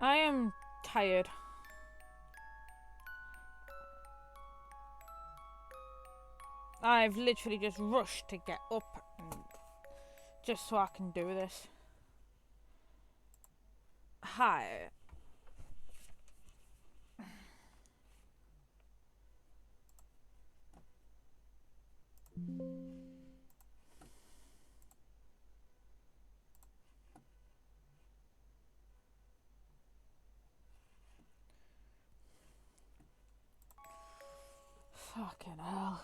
I am tired. I've literally just rushed to get up and just so I can do this. Hi. Fucking hell.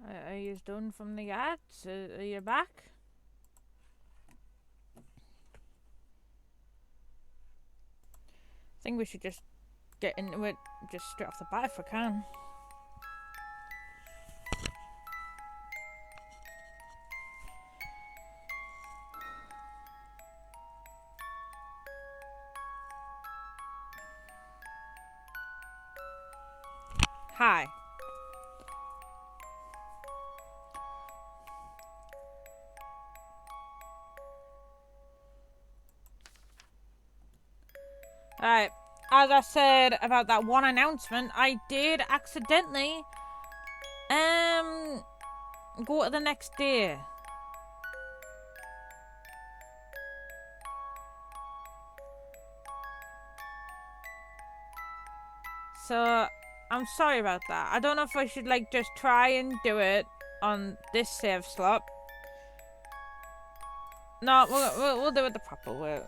Are you done from the ads? Are you back? I think we should just get into it just straight off the bat if we can. Hi. Alright, as I said about that one announcement, I did accidentally go to the next day. So I'm sorry about that. I don't know if I should like just try and do it on this save slot. No, we'll do it the proper way.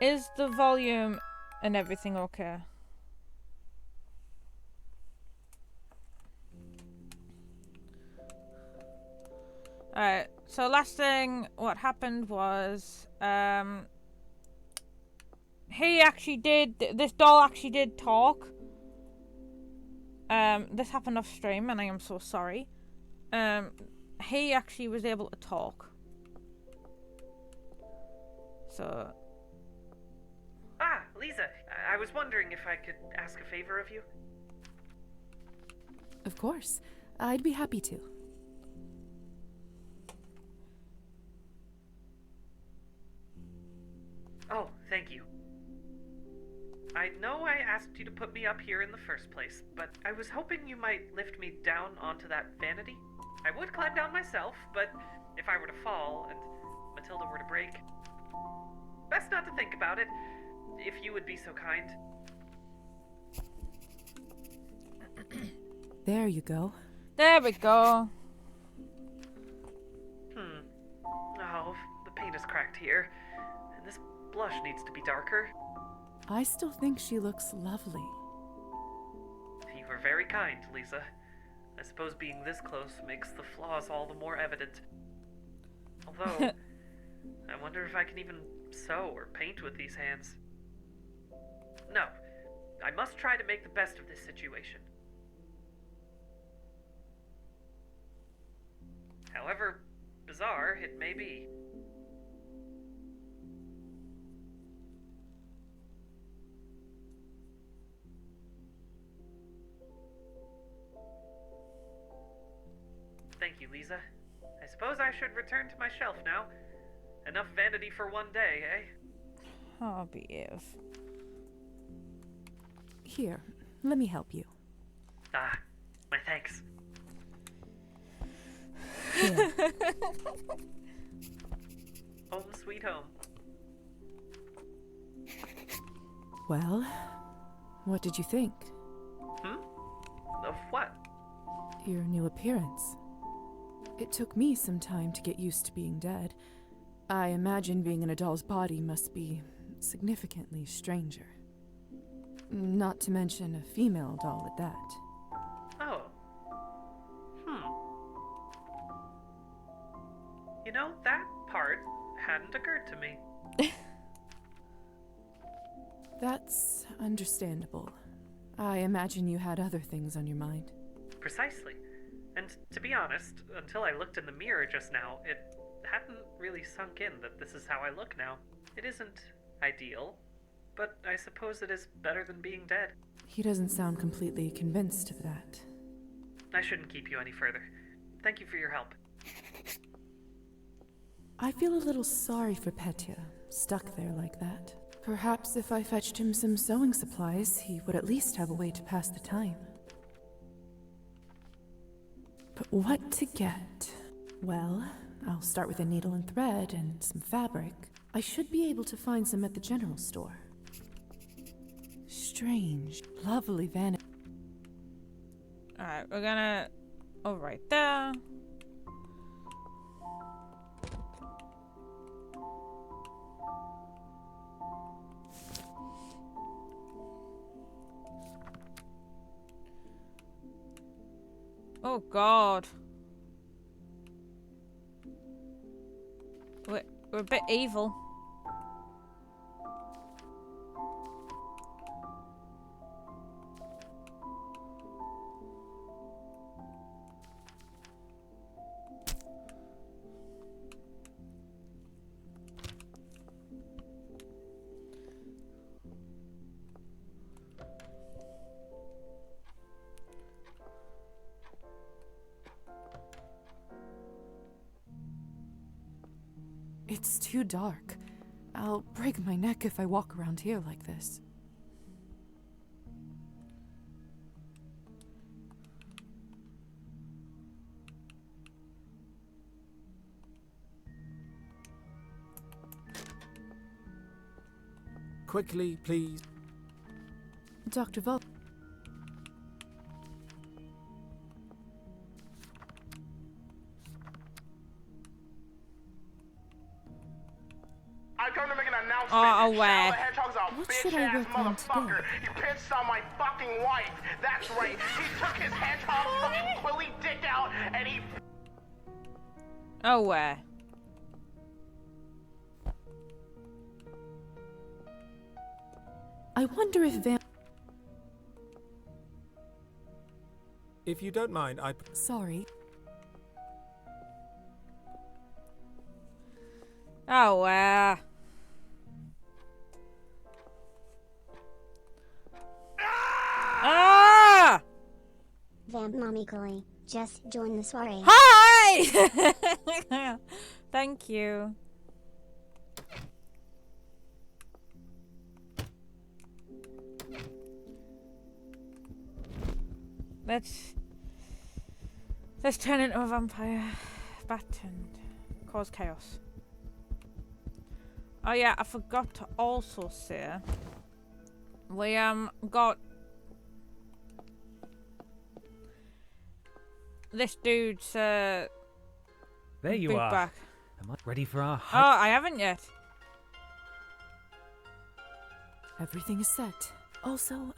Is the volume and everything okay? Alright, so last thing what happened was this doll actually did talk. This happened off stream and I am so sorry. He actually was able to talk. So Lisa, I was wondering if I could ask a favor of you. Of course. I'd be happy to. Oh, thank you. I know I asked you to put me up here in the first place, but I was hoping you might lift me down onto that vanity. I would climb down myself, but if I were to fall and Matilda were to break, best not to think about it, if you would be so kind. There you go. there we go. Oh, the here. And this blush needs to be darker. I still think she looks lovely. You were very kind, Lisa. I suppose being this close makes the flaws all the more evident. Although, I wonder if I can even sew or paint with these hands. No, I must try to make the best of this situation. However bizarre it may be. Thank you, Lisa. I suppose I should return to my shelf now. Enough vanity for one day, eh? Oh, Bev. Here, let me help you. Ah, my thanks. Here. Home sweet home. Well, what did you think? Of what? Your new appearance. It took me some time to get used to being dead. I imagine being in a doll's body must be significantly stranger. Not to mention a female doll at that. Oh. You know, that part hadn't occurred to me. That's understandable. I imagine you had other things on your mind. Precisely. And to be honest, until I looked in the mirror just now, it hadn't really sunk in that this is how I look now. It isn't ideal, but I suppose it is better than being dead. He doesn't sound completely convinced of that. I shouldn't keep you any further. Thank you for your help. I feel a little sorry for Petya, stuck there like that. Perhaps if I fetched him some sewing supplies, he would at least have a way to pass the time. But what to get? Well, I'll start with a needle and thread and some fabric. I should be able to find some at the general store. Strange, lovely vanity. Alright, we're gonna... Oh, right there. Oh, God. We're a bit evil. It's too dark. I'll break my neck if I walk around here like this. Quickly, please. Dr. Vol. I come to make an announcement. Oh, Shadow where? the Hedgehog's a What should I bitch-ass work on motherfucker. today? He pissed on my fucking wife. That's right. He took his hedgehog fucking quilly dick out and he... Oh, where? I wonder if If you don't mind, Sorry. Oh, where? Ah! Vamp Mommy Chloe, just join the soiree. Hi! Thank you. Let's turn into a vampire bat and cause chaos. Oh yeah, I forgot to also say we got this dude's There you boot are. back. Am I ready for our Oh, I haven't yet. Everything is set. Also,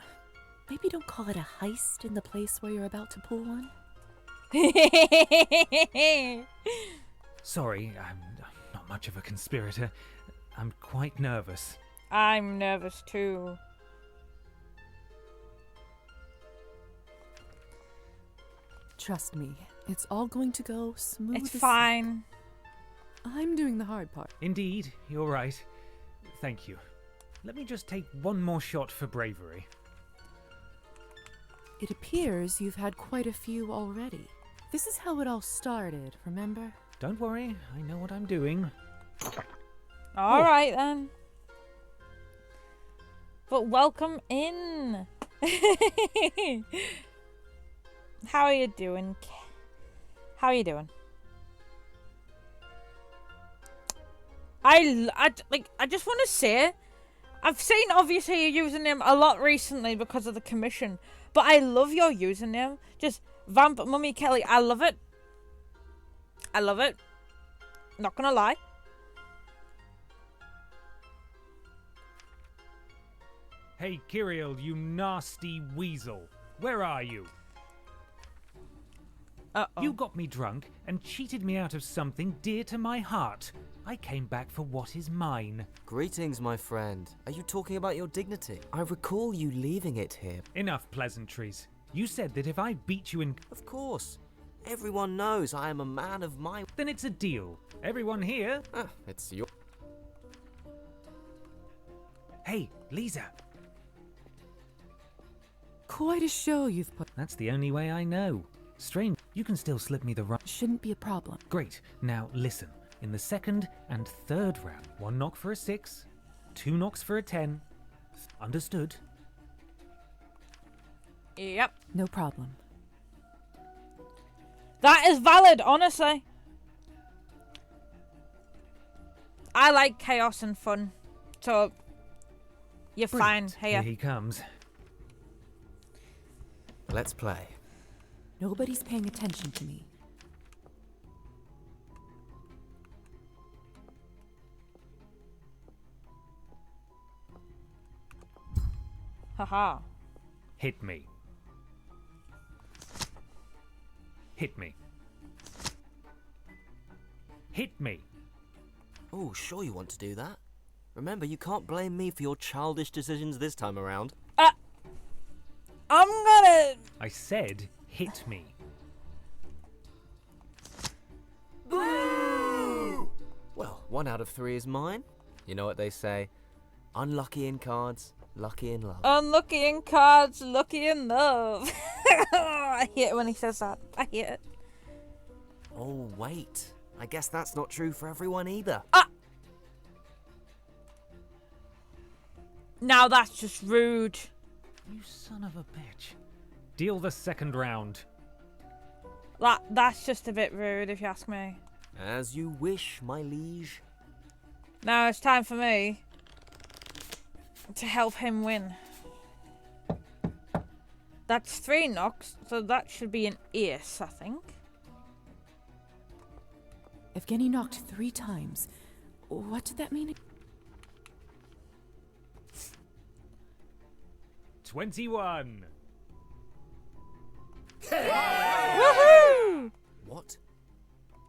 maybe don't call it a heist in the place where you're about to pull one. Sorry, I'm not much of a conspirator. I'm quite nervous. I'm nervous too. Trust me, it's all going to go smooth. It's as fine. silk. I'm doing the hard part. Indeed, you're right. Thank you. Let me just take one more shot for bravery. It appears you've had quite a few already. This is how it all started, remember? Don't worry, I know what I'm doing. All right then. But welcome in. How are you doing? How are you doing? I just want to say, I've seen obviously your username a lot recently because of the commission, but I love your username. Just Vamp Mummy Kelly. I love it. I love it. Not gonna lie. Hey, Kirill, you nasty weasel. Where are you? Uh-oh. You got me drunk and cheated me out of something dear to my heart. I came back for what is mine. Greetings, my friend. Are you talking about your dignity? I recall you leaving it here. Enough pleasantries. You said that if I beat you in... Of course. Everyone knows I am a man of my... Then it's a deal. Everyone here... Ah, it's your... Hey, Lisa. Quite a show you've put. That's the only way I know. Strange. You can still slip me the right... Shouldn't be a problem. Great. Now listen. In the second and third round, 1 knock for a 6, 2 knocks for a 10. Understood? Yep. No problem. That is valid, honestly. I like chaos and fun. So, you're fine. Brilliant. Here. Here he comes. Let's play. Nobody's paying attention to me. Haha. Hit me. Hit me. Hit me. Oh, sure you want to do that. Remember, you can't blame me for your childish decisions this time around. I'm gonna... I said hit me. Well, 1 out of 3 is mine. You know what they say. Unlucky in cards, lucky in love. Unlucky in cards, lucky in love. I hate it when he says that. I hate it. Oh, wait. I guess that's not true for everyone either. Now that's just rude. You son of a bitch. Deal the second round. That's just a bit rude, if you ask me. As you wish, my liege. Now it's time for me to help him win. That's 3 knocks, so that should be an ace, I think. Evgeny knocked 3 times. What did that mean? 21. Woohoo! What?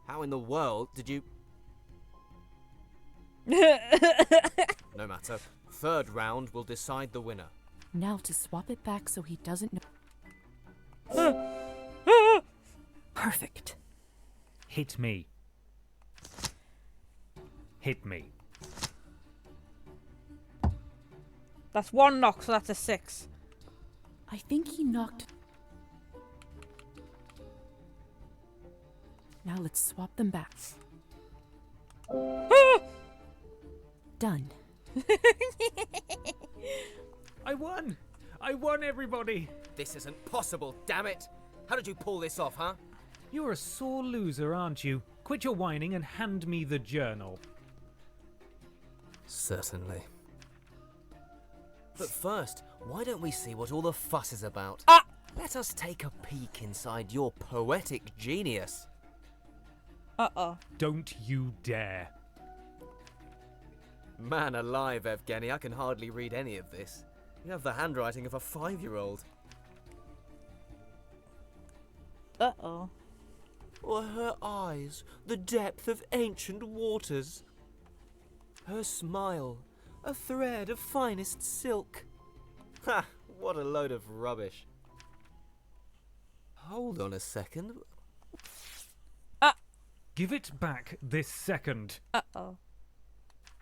How in the world did you... No matter. 3rd round will decide the winner. Now to swap it back so he doesn't know. Perfect. Hit me. Hit me. That's 1 knock, so that's a 6. I think he knocked... Now let's swap them back. Done. I won! I won, everybody! This isn't possible, damn it! How did you pull this off, huh? You're a sore loser, aren't you? Quit your whining and hand me the journal. Certainly. But first, why don't we see what all the fuss is about? Let us take a peek inside your poetic genius. Uh-oh. Don't you dare. Man alive, Evgeny, I can hardly read any of this. You have the handwriting of a 5-year-old. Uh-oh. Or her eyes, the depth of ancient waters. Her smile, a thread of finest silk. Ha! What a load of rubbish. Hold on a second. Give it back this second. Uh-oh.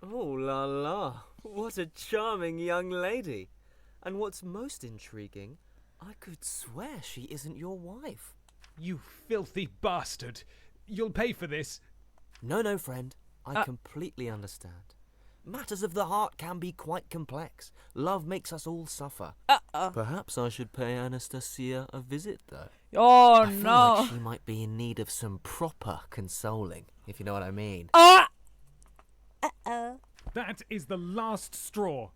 Oh la la, what a charming young lady. And what's most intriguing, I could swear she isn't your wife. You filthy bastard. You'll pay for this. No, friend. I completely understand. Matters of the heart can be quite complex. Love makes us all suffer. Perhaps I should pay Anastasia a visit, though. Oh, I feel no. like she might be in need of some proper consoling, if you know what I mean. Uh-oh. That is the last straw.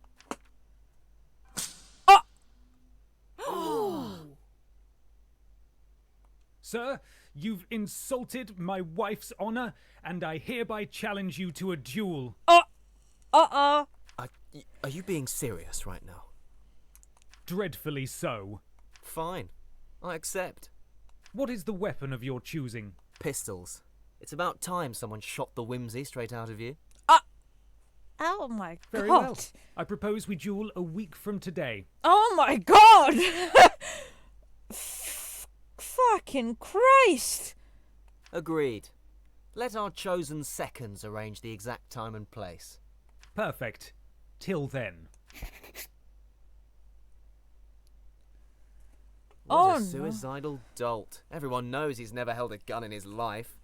Sir, you've insulted my wife's honor, and I hereby challenge you to a duel. Uh-oh. Are you being serious right now? Dreadfully so. Fine. I accept. What is the weapon of your choosing? Pistols. It's about time someone shot the whimsy straight out of you. Oh, my God. Very well. I propose we duel a week from today. Oh, my God. Fucking Christ. Agreed. Let our chosen seconds arrange the exact time and place. Perfect. Till then. What a no. suicidal dolt. Everyone knows he's never held a gun in his life.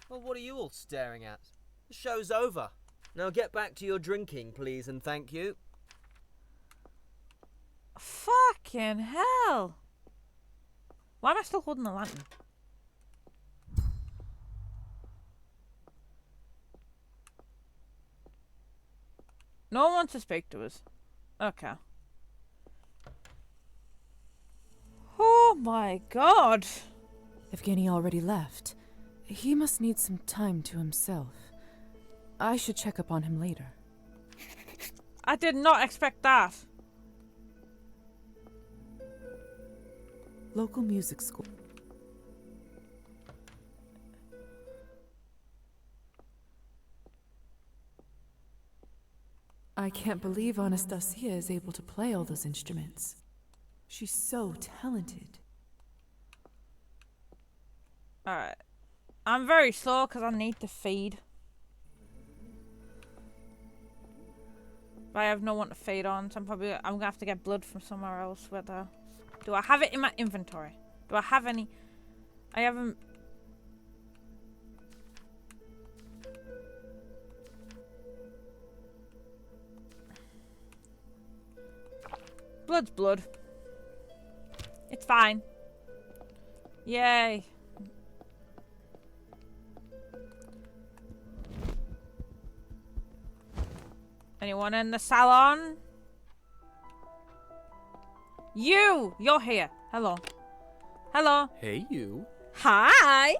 Well, what are you all staring at? The show's over. Now get back to your drinking, please, and thank you. Fucking hell. Why am I still holding the lantern? No one wants to speak to us. Okay. Oh my God. Evgeny already left. He must need some time to himself. I should check up on him later. I did not expect that. Local music school. I can't believe Anastasia is able to play all those instruments. She's so talented. Alright. I'm very slow because I need to feed. But I have no one to feed on, so I'm gonna have to get blood from somewhere else. Do I have it in my inventory? Do I have any? I haven't. Blood's blood. It's fine. Yay. Anyone in the salon? You're here. Hello. Hello. Hey, you. Hi.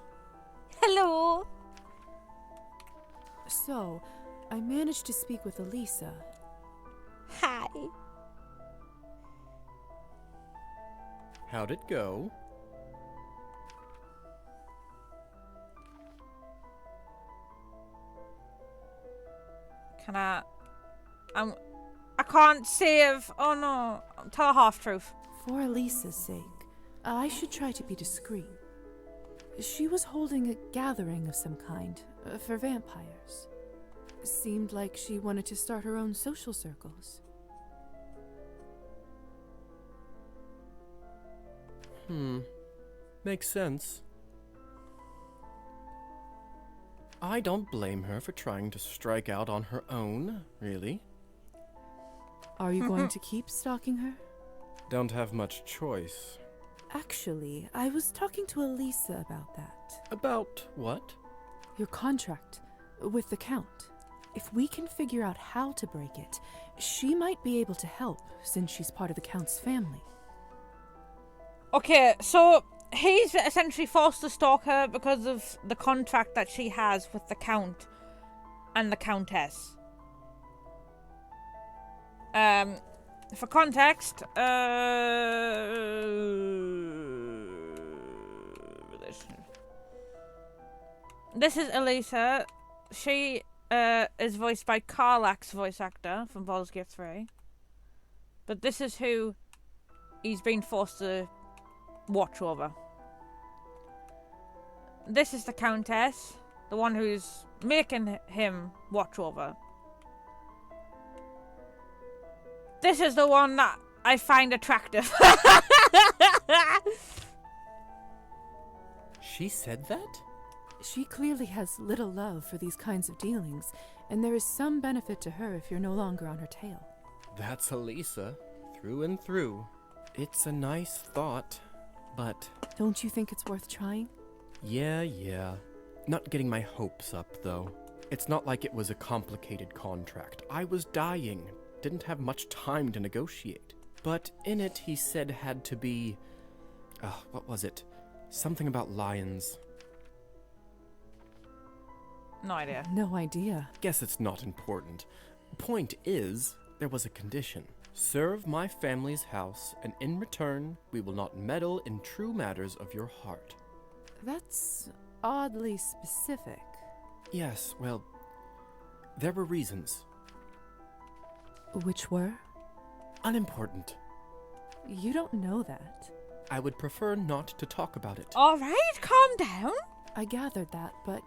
Hello. So, I managed to speak with Elisa. Hi. How'd it go? Can I can't save. Oh no. Tell a half truth. For Elisa's sake, I should try to be discreet. She was holding a gathering of some kind for vampires. Seemed like she wanted to start her own social circles. Makes sense. I don't blame her for trying to strike out on her own, really. Are you going to keep stalking her? Don't have much choice. Actually, I was talking to Elisa about that. About what? Your contract with the Count. If we can figure out how to break it, she might be able to help since she's part of the Count's family. Okay, so he's essentially forced to stalk her because of the contract that she has with the Count and the Countess. For context, this is Elisa. She is voiced by Karlak's voice actor from Baldur's Gate 3. But this is who he's been forced to watch over. This is the Countess, the one who's making him watch over. This is the one that I find attractive. She said that? She clearly has little love for these kinds of dealings, and there is some benefit to her if you're no longer on her tail. That's Elisa, through and through. It's a nice thought, but... Don't you think it's worth trying? Yeah. Not getting my hopes up, though. It's not like it was a complicated contract. I was dying. Didn't have much time to negotiate. But in it, he said had to be... what was it? Something about lions. No idea. No idea. Guess it's not important. Point is, there was a condition. Serve my family's house, and in return, we will not meddle in true matters of your heart. That's oddly specific. Yes, well, there were reasons. Which were? Unimportant. You don't know that. I would prefer not to talk about it. Alright, calm down. I gathered that, but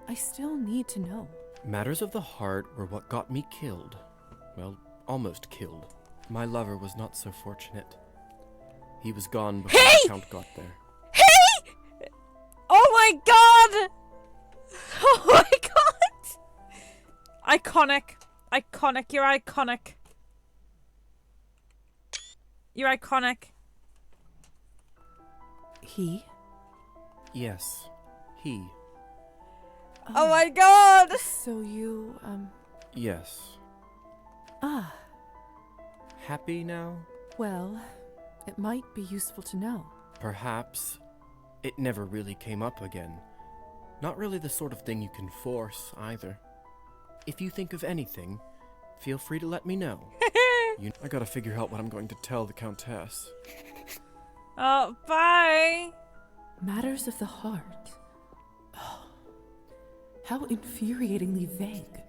I still need to know. Matters of the heart were what got me killed. Well, almost killed. My lover was not so fortunate. He was gone before the Count got there. Hey! Oh my god! Oh my god! Iconic. Iconic. You're iconic. You're iconic. He? Yes, he. Oh my god! So you, Yes. Ah. Happy now? Well, it might be useful to know. Perhaps. It never really came up again. Not really the sort of thing you can force, either. If you think of anything, feel free to let me know. I gotta figure out what I'm going to tell the Countess. Oh, bye! Matters of the heart. Oh, how infuriatingly vague.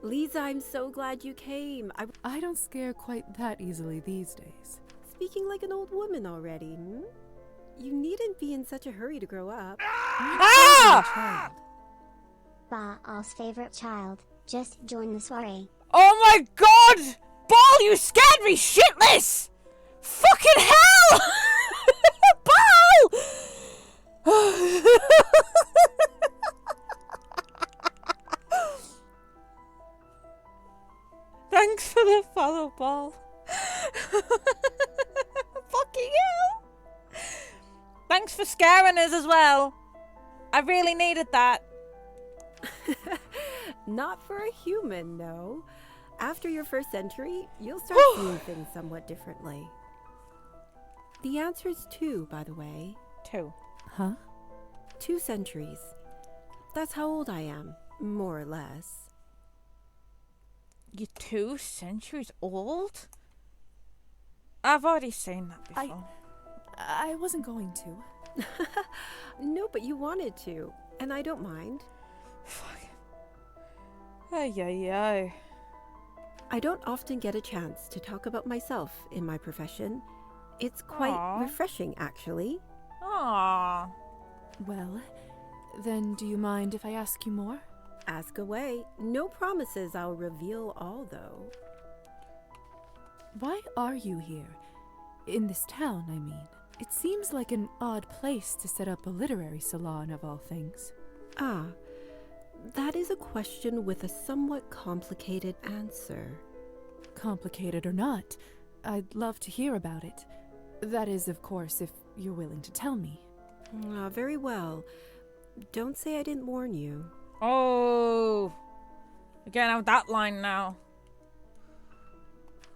Lisa, I'm so glad you came. I don't scare quite that easily these days. Speaking like an old woman already, hmm? You needn't be in such a hurry to grow up. Ah! Baal's favorite child just joined the soiree. Oh my god! Ball, you scared me shitless! Fucking hell! Ball! Thanks for the follow, Ball. Fucking hell! Thanks for scaring us as well. I really needed that. Not for a human, no. After your first entry, you'll start seeing things somewhat differently. The answer is 2, by the way. 2. Huh? 2 centuries. That's how old I am, more or less. You're 2 centuries old? I've already seen that before. I wasn't going to. No, but you wanted to, and I don't mind. Fuck. Ay, ay, ay. I don't often get a chance to talk about myself in my profession. It's quite Aww. refreshing, actually. Aww. Well, then do you mind if I ask you more? Ask away. No promises I'll reveal all, though. Why are you here? In this town, I mean. It seems like an odd place to set up a literary salon of all things. Ah, that is a question with a somewhat complicated answer. Complicated or not, I'd love to hear about it. That is, of course, if you're willing to tell me. Ah, very well. Don't say I didn't warn you. Oh. Again, out that line now.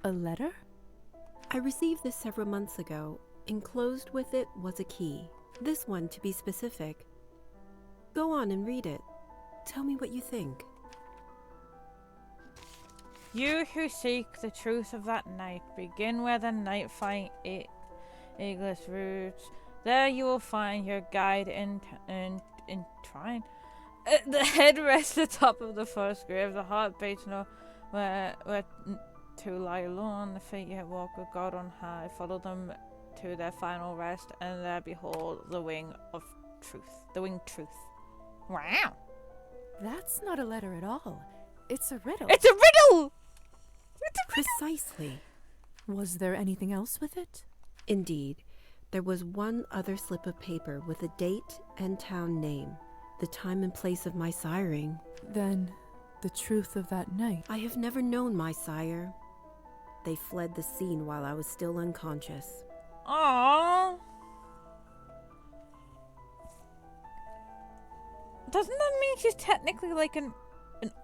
A letter? I received this several months ago. Enclosed with it was a key. This one, to be specific. Go on and read it. Tell me what you think. You who seek the truth of that night, begin where the night find eagle's roots. There you will find your guide entwined. The head rests atop of the first grave. The heart beats no where to lie alone. The feet yet walk with God on high. Follow them to their final rest, and there behold the wing of truth. The winged truth. Wow. That's not a letter at all. It's a riddle. It's a riddle! Precisely. Was there anything else with it? Indeed. There was one other slip of paper with a date and town name, the time and place of my siring. Then, the truth of that night. I have never known my sire. They fled the scene while I was still unconscious. Aww. Doesn't that mean she's technically like an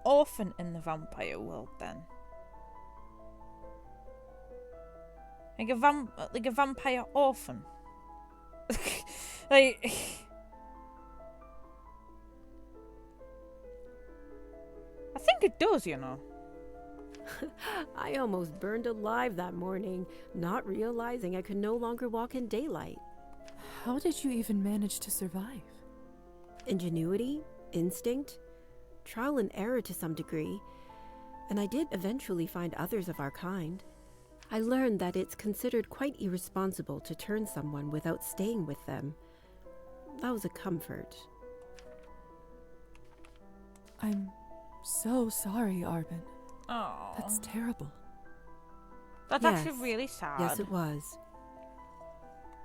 orphan in the vampire world then? Like a vampire orphan. Like I think it does, you know. I almost burned alive that morning, not realizing I could no longer walk in daylight. How did you even manage to survive? Ingenuity, instinct, trial and error to some degree, and I did eventually find others of our kind. I learned that it's considered quite irresponsible to turn someone without staying with them. That was a comfort. I'm so sorry, Arbin. Oh, That's terrible. That's Yes. actually really sad. Yes, it was.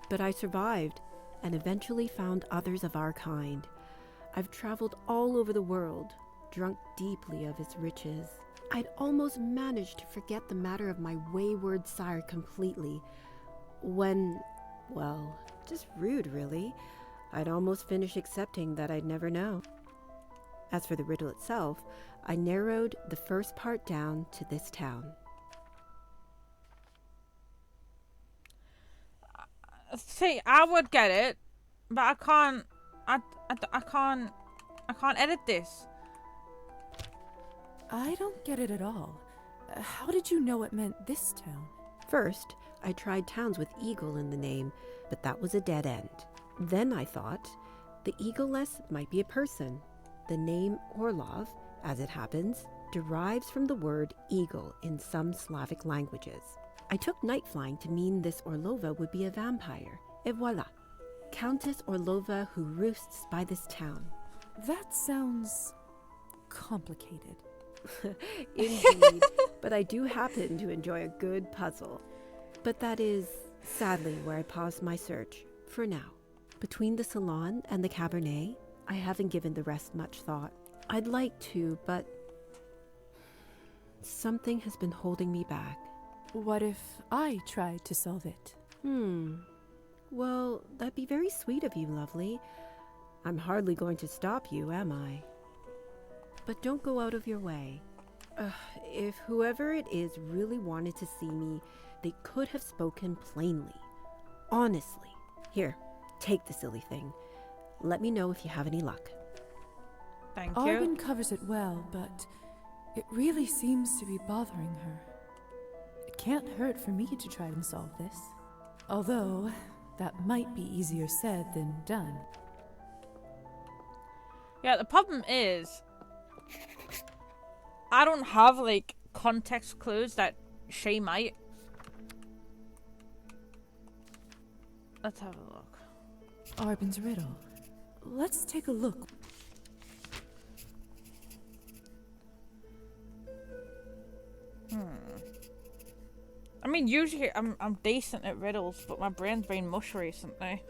But I survived and eventually found others of our kind. I've traveled all over the world, drunk deeply of its riches. I'd almost managed to forget the matter of my wayward sire completely when, well, just rude really. I'd almost finished accepting that I'd never know. As for the riddle itself, I narrowed the first part down to this town. See, I would get it, but I can't. I can't edit this. I don't get it at all. How did you know it meant this town? First, I tried towns with eagle in the name, but that was a dead end. Then I thought, the eagle-less might be a person. The name Orlov, as it happens, derives from the word eagle in some Slavic languages. I took night flying to mean this Orlova would be a vampire. Et voila. Countess Orlova who roosts by this town. That sounds complicated. Indeed, but I do happen to enjoy a good puzzle. But that is, sadly, where I paused my search, for now. Between the salon and the cabernet, I haven't given the rest much thought. I'd like to, but something has been holding me back. What if I tried to solve it? Well, that'd be very sweet of you, lovely. I'm hardly going to stop you, am I? But don't go out of your way. If whoever it is really wanted to see me, they could have spoken plainly. Honestly. Here, take the silly thing. Let me know if you have any luck. Thank you. Arbin covers it well, but it really seems to be bothering her. It can't hurt for me to try and solve this. Although, that might be easier said than done. Yeah, the problem is, I don't have, like, context clues that she might. Let's have a look. Arbin's riddle. Let's take a look. I mean, usually I'm decent at riddles, but my brain's been mush recently.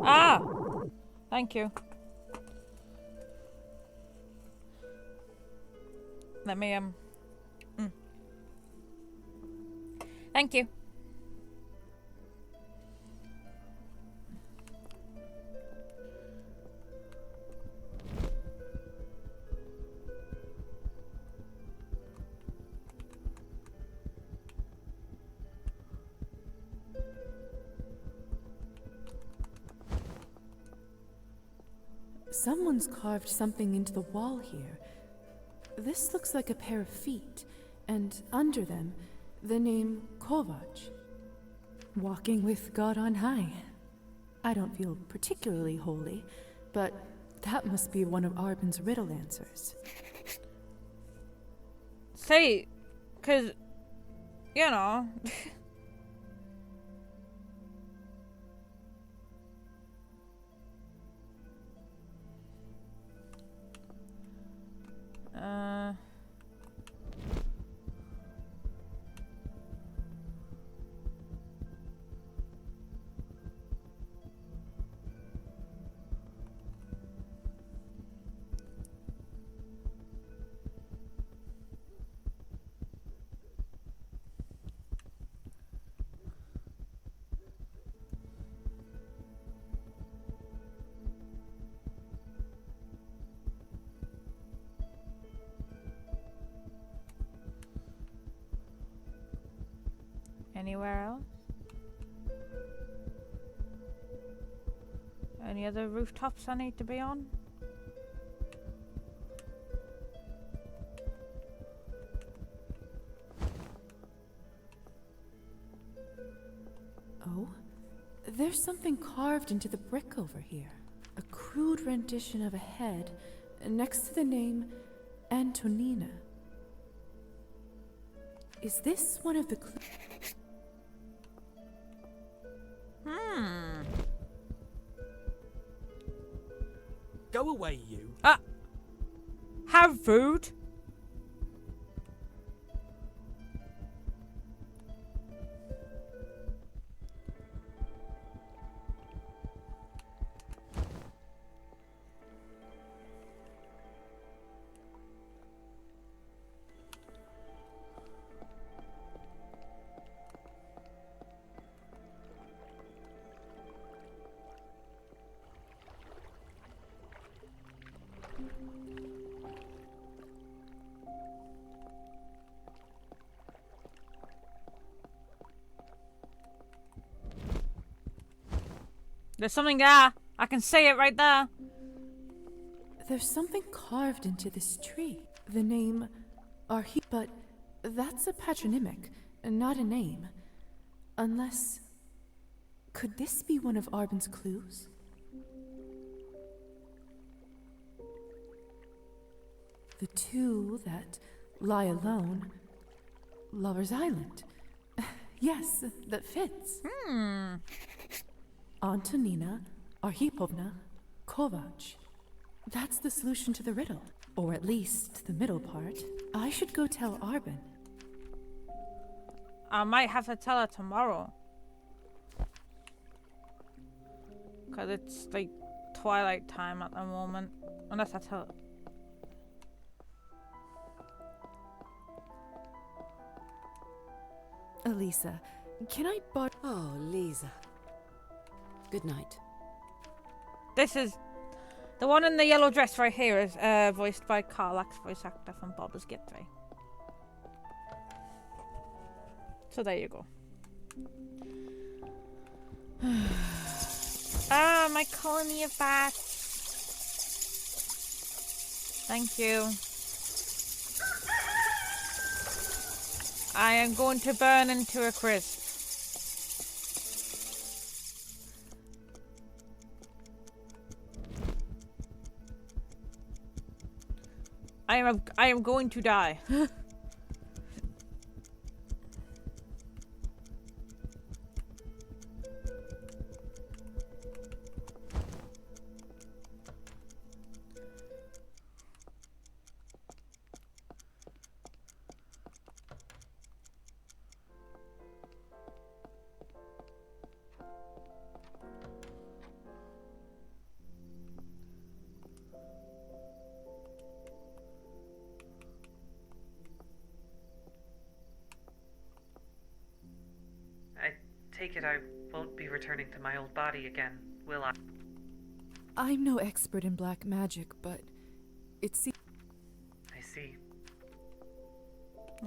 Ah! Thank you. Let me Thank you. Someone's carved something into the wall here. This looks like a pair of feet, and under them, the name Kovac. Walking with God on high. I don't feel particularly holy, but that must be one of Arben's riddle answers. See, 'cause, you know... Anywhere else? Any other rooftops I need to be on? Oh, there's something carved into the brick over here. A crude rendition of a head next to the name Antonina. Is this one of the clues? Go away, you. Have food? There's something there. I can see it right there. There's something carved into this tree. The name Arhi, but that's a patronymic, not a name. Unless... could this be one of Arben's clues? The two that lie alone. Lover's Island. Yes, that fits. Antonina Arhipovna Kovac. That's the solution to the riddle. Or at least the middle part. I should go tell Arben. I might have to tell her tomorrow. 'Cause it's like twilight time at the moment. Unless I tell her. Elisa, can I borrow... Oh, Lisa. Good night. This is... the one in the yellow dress right here is voiced by Karlak's voice actor from Baldur's Gate 3. So there you go. My colony of bats. Thank you. I am going to burn into a crisp. I am going to die. take it I won't be returning to my old body again, will I? I'm no expert in black magic, but it seems. I see.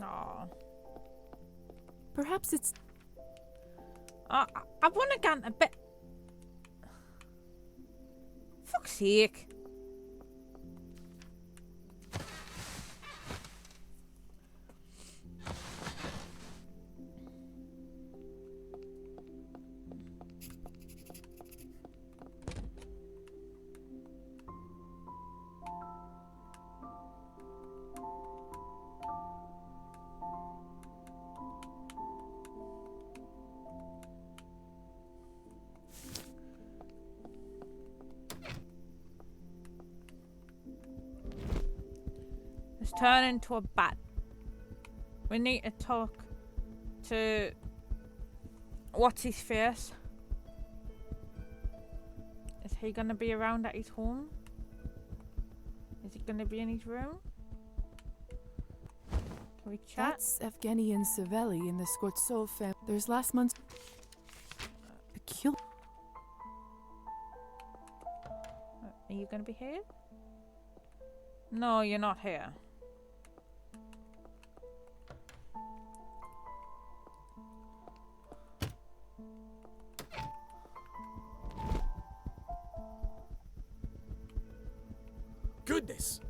Aw. Perhaps it's. I want to get a bit. Fuck's sake. Let's turn into a bat. We need to talk to what's his face. Is he gonna be around at his home? Is he gonna be in his room? Can we chat? That's Evgeny and Savelli in the Skortsov family. There's last month's. Are you gonna be here? No, you're not here. Goodness!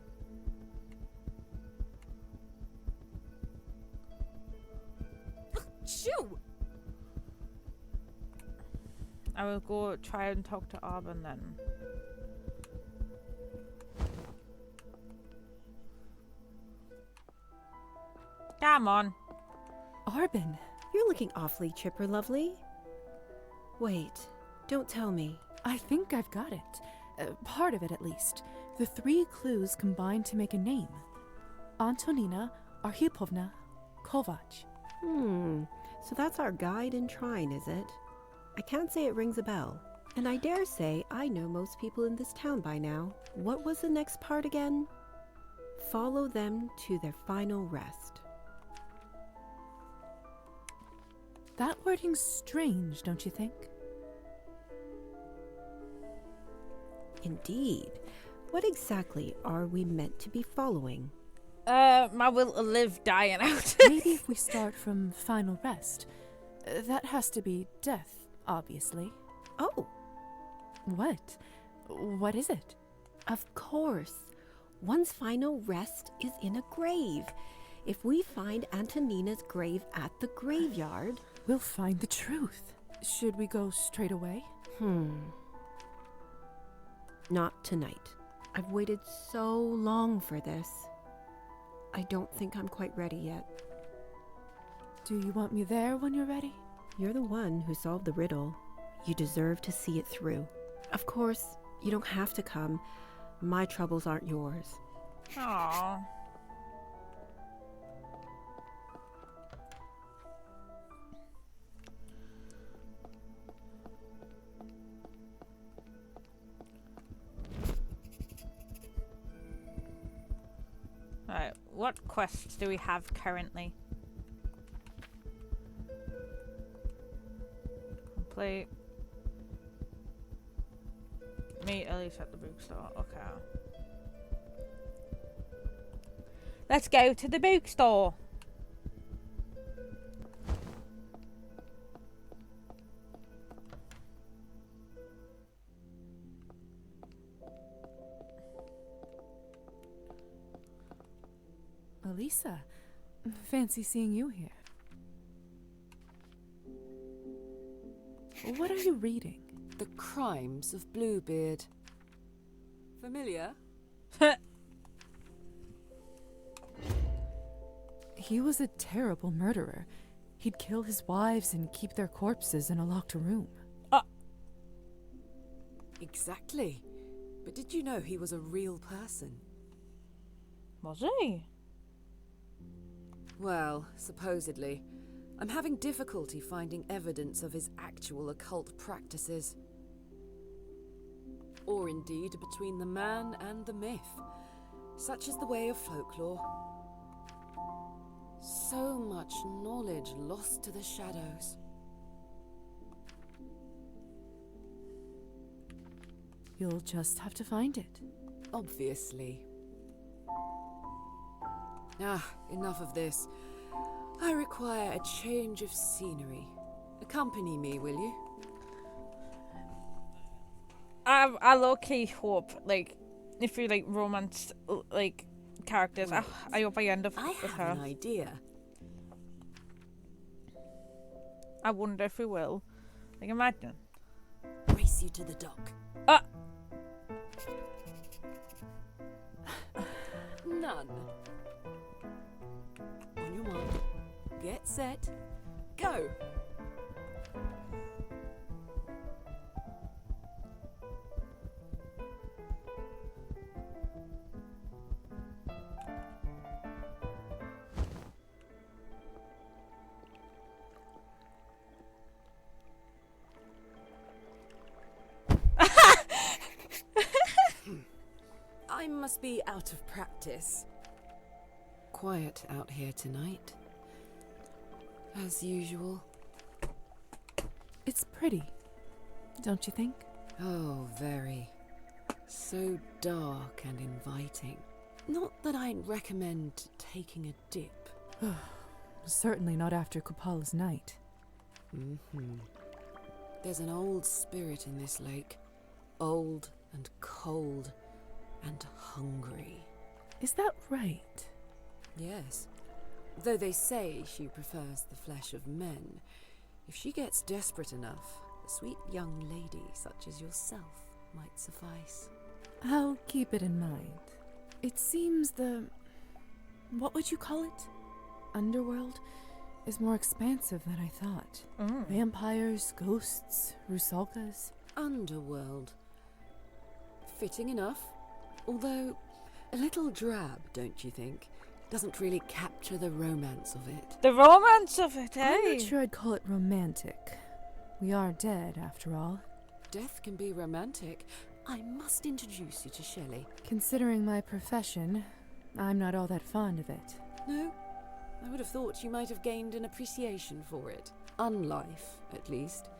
Shoo! I will go try and talk to Arben then. Come on. Arben. You're looking awfully chipper, lovely. Wait, don't tell me. I think I've got it. Part of it, at least. The 3 clues combine to make a name. Antonina Arhipovna Kovac. So that's our guide and shrine, is it? I can't say it rings a bell. And I dare say I know most people in this town by now. What was the next part again? Follow them to their final rest. That wording's strange, don't you think? Indeed. What exactly are we meant to be following? My will to live dying out. Maybe if we start from final rest. That has to be death, obviously. Oh. What? What is it? Of course. One's final rest is in a grave. If we find Antonina's grave at the graveyard, we'll find the truth. Should we go straight away? Not tonight. I've waited so long for this. I don't think I'm quite ready yet. Do you want me there when you're ready? You're the one who solved the riddle. You deserve to see it through. Of course, you don't have to come. My troubles aren't yours. Aww. Alright, what quests do we have currently? Complete. Meet Elise at the bookstore. Okay. Let's go to the bookstore. Elisa, fancy seeing you here. What are you reading? The Crimes of Bluebeard. Familiar? He was a terrible murderer. He'd kill his wives and keep their corpses in a locked room. Exactly. But did you know he was a real person? Was he? Well, supposedly. I'm having difficulty finding evidence of his actual occult practices. Or indeed between the man and the myth. Such is the way of folklore. So much knowledge lost to the shadows. you'll just have to find it. Obviously. Enough of this. I require a change of scenery. Accompany me, will you? I low-key hope, like, if you like romance, like, characters, I hope I end up I with have her. an idea. I wonder if we will. Like, imagine. Race you to the dock. None. On your mark. Get set. Go. I must be out of practice. Quiet out here tonight. As usual. It's pretty, don't you think? Oh, very. So dark and inviting. Not that I'd recommend taking a dip. Certainly not after Kupala's night. There's an old spirit in this lake. Old and cold and hungry. Is that right? Yes. Though they say she prefers the flesh of men, if she gets desperate enough, a sweet young lady such as yourself might suffice. I'll keep it in mind. It seems what would you call it? Underworld is more expansive than I thought. Vampires, ghosts, rusalkas. Underworld. Fitting enough. Although, a little drab, don't you think? Doesn't really capture the romance of it. The romance of it, eh? I'm not sure I'd call it romantic. We are dead, after all. Death can be romantic. I must introduce you to Shelley. Considering my profession, I'm not all that fond of it. No? I would have thought you might have gained an appreciation for it. Unlife, at least.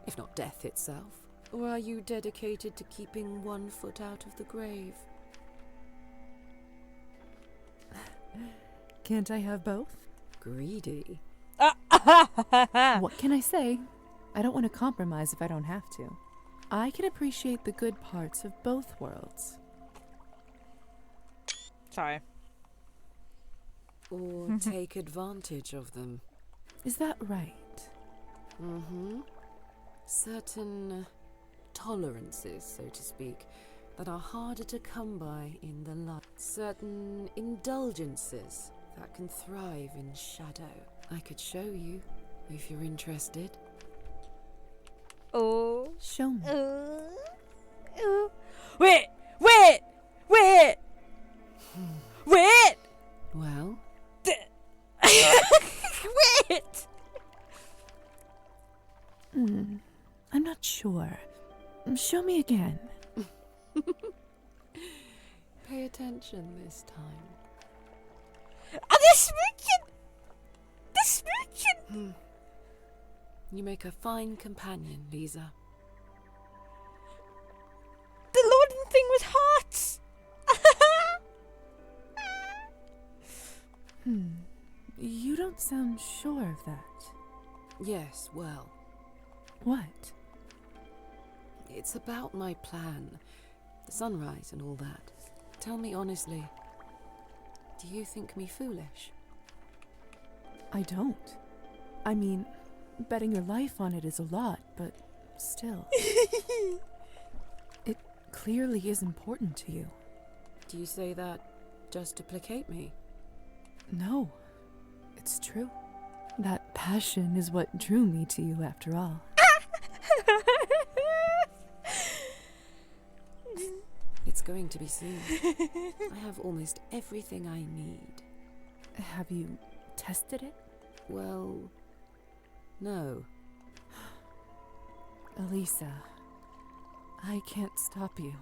If not death itself. Or are you dedicated to keeping one foot out of the grave? Can't I have both? Greedy. What can I say? I don't want to compromise if I don't have to. I can appreciate the good parts of both worlds. Sorry. Or take advantage of them. Is that right? Certain tolerances, so to speak, that are harder to come by in the light. Certain indulgences that can thrive in shadow. I could show you, if you're interested. Oh. Show me. Wait! Well? Wait! I'm not sure. Show me again. Pay attention this time. Oh, they're smooching! You make a fine companion, Lisa. The loading thing was hot! You don't sound sure of that. Yes, well, What? it's about my plan. The sunrise and all that. Tell me honestly, do you think me foolish? I don't. I mean, betting your life on it is a lot, but still. It clearly is important to you. Do you say that just to placate me? No, it's true. That passion is what drew me to you after all. It's going to be soon. I have almost everything I need. Have you tested it? Well, no. Elisa, I can't stop you,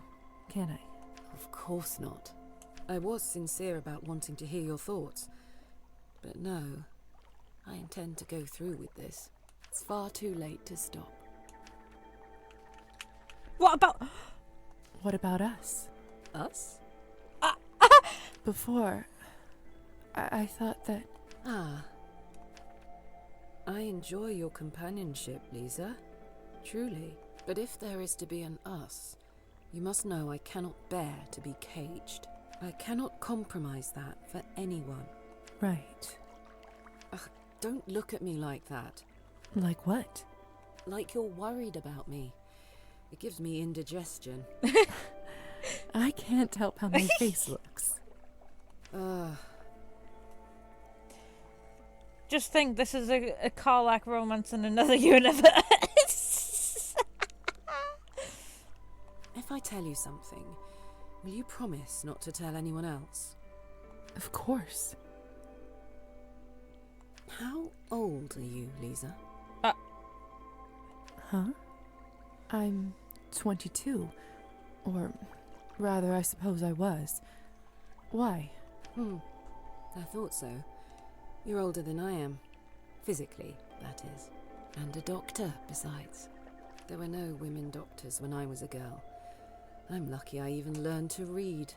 can I? Of course not. I was sincere about wanting to hear your thoughts. But no, I intend to go through with this. It's far too late to stop. What about... what about us? Us? Before, I thought that... Ah. I enjoy your companionship, Lisa. Truly. But if there is to be an us, you must know I cannot bear to be caged. I cannot compromise that for anyone. Right. Ugh, don't look at me like that. Like what? Like you're worried about me. It gives me indigestion. I can't help how my face looks. Just think this is a Carlac romance in another universe. If I tell you something, will you promise not to tell anyone else? Of course. How old are you, Lisa? Huh? I'm 22. Or rather, I suppose I was. Why? I thought so. You're older than I am. Physically, that is. And a doctor, besides. There were no women doctors when I was a girl. I'm lucky I even learned to read.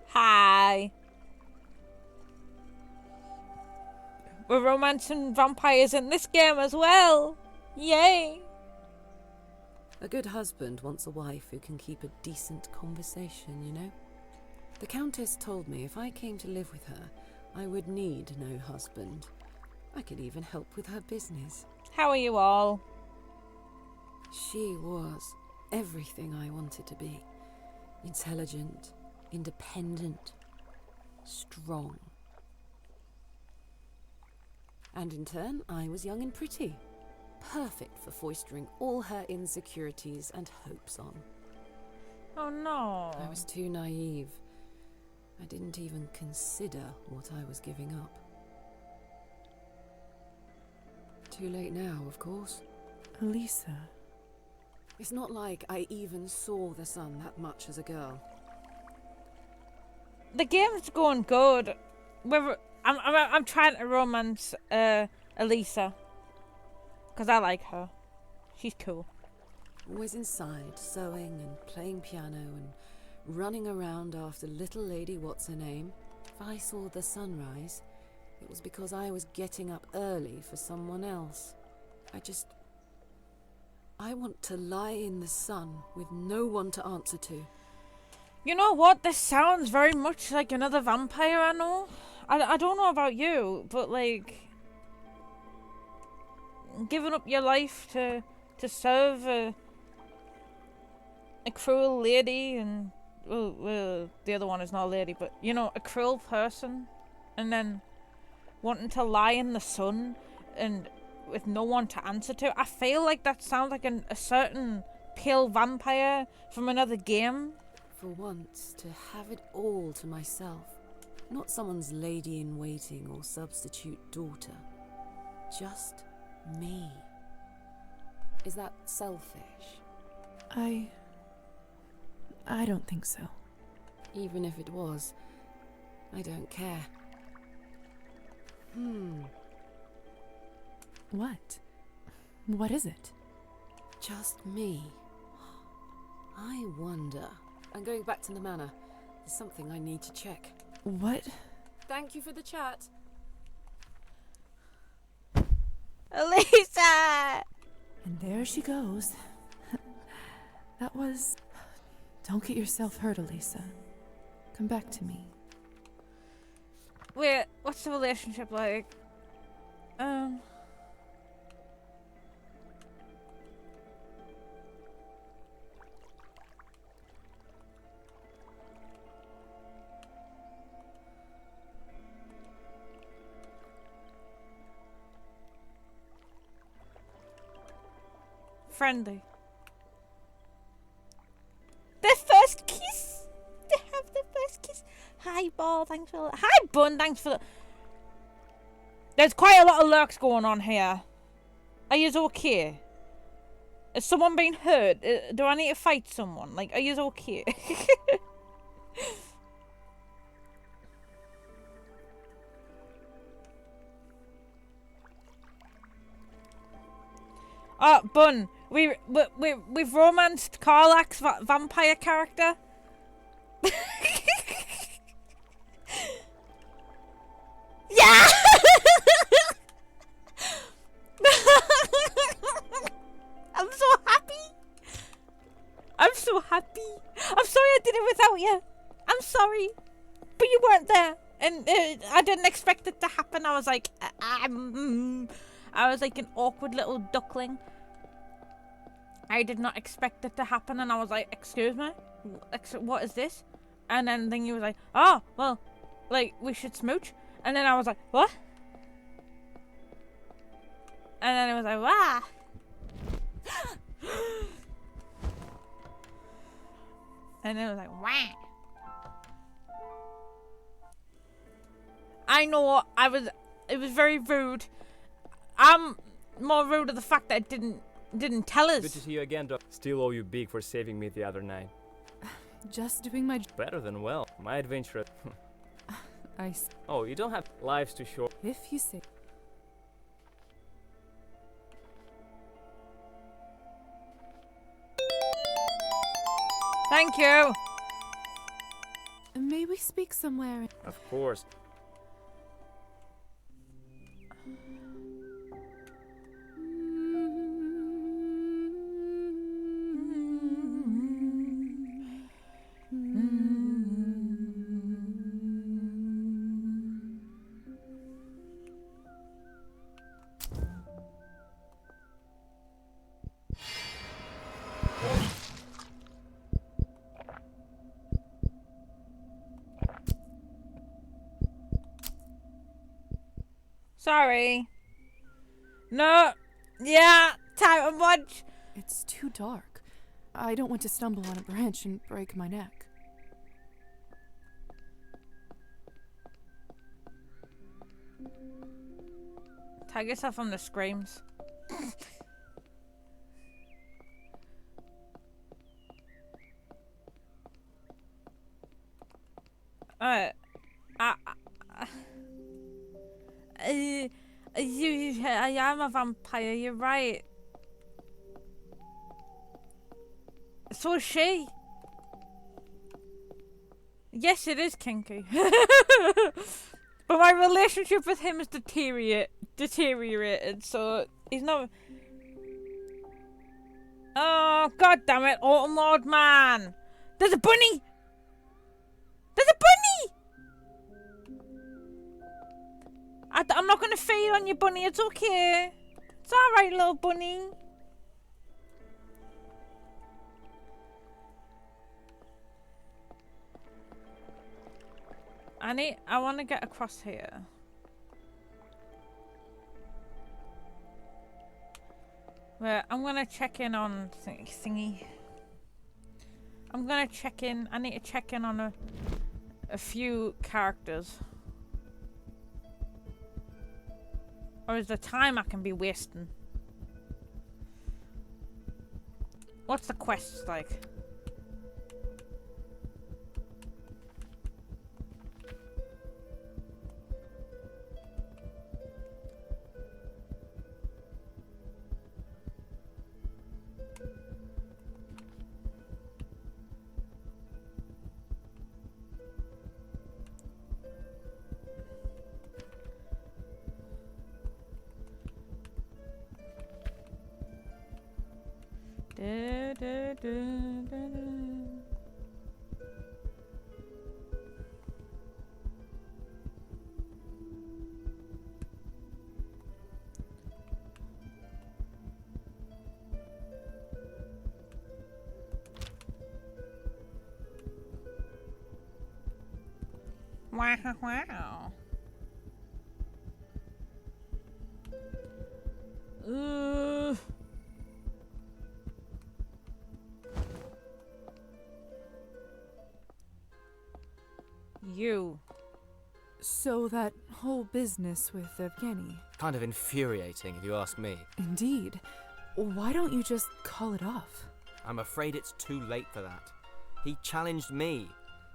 Hi. We're romancing vampires in this game as well. Yay. A good husband wants a wife who can keep a decent conversation, you know? The Countess told me if I came to live with her, I would need no husband. I could even help with her business. How are you all? She was everything I wanted to be. Intelligent, independent, strong. And in turn, I was young and pretty. Perfect for foistering all her insecurities and hopes on. Oh no. I was too naive. I didn't even consider what I was giving up. Too late now, of course. Elisa. It's not like I even saw the sun that much as a girl. The game's going good. I'm trying to romance Elisa. Because I like her. She's cool. Always inside, sewing and playing piano and running around after little lady what's-her-name. If I saw the sunrise, it was because I was getting up early for someone else. I want to lie in the sun with no one to answer to. You know what? This sounds very much like another vampire I know. I don't know about you, but like... giving up your life to serve a cruel lady and... Well, the other one is not a lady, but, you know, a cruel person. And then wanting to lie in the sun and with no one to answer to. I feel like that sounds like a certain pale vampire from another game. For once, to have it all to myself. Not someone's lady-in-waiting or substitute daughter. Just me. Is that selfish? I don't think so. Even if it was, I don't care. What? What is it? Just me. I wonder. I'm going back to the manor. There's something I need to check. What? Thank you for the chat. Elisa! And there she goes. That was... Don't get yourself hurt, Elisa. Come back to me. Wait, what's the relationship like? Friendly. The first kiss! They have the first kiss. Hi, Ball, thanks for... Hi, Bun, thanks for... There's quite a lot of lurks going on here. Are you okay? Is someone being hurt? Do I need to fight someone? Like, are you okay? Bun, we've romanced Karlak's vampire character. Yeah! I'm so happy. I'm so happy. I'm sorry I did it without you. I'm sorry. But you weren't there. And I didn't expect it to happen. I was like, I was like an awkward little duckling. I did not expect it to happen. And I was like, excuse me? What is this? And then he was like, oh, well, like, we should smooch. And then I was like, what? And then it was like, wah. And it was like, wah. I know it was very rude. I'm more rude of the fact that it didn't tell us. Good to see you again, Doc. Still owe you big for saving me the other night. Just doing my Better than well. My adventure. Oh, you don't have lives to show. If you say. Thank you. May we speak somewhere? Of course. Sorry. No. Yeah, time to watch. It's too dark. I don't want to stumble on a branch and break my neck. Tag yourself on the screams. I am a vampire, you're right. So is she. Yes, it is kinky. But my relationship with him is deteriorated, so he's not... Oh, god damn it, Autumn Lord, man! There's a bunny! There's a bunny! I'm not gonna feed on you, bunny, it's okay. It's alright, little bunny. I want to get across here. Wait, I'm gonna check in on thingy. I'm gonna check in. I need to check in on a few characters. Or is there time I can be wasting? What's the quest like? Wow. You. So that whole business with Evgeny. Kind of infuriating, if you ask me. Indeed. Why don't you just call it off? I'm afraid it's too late for that. He challenged me.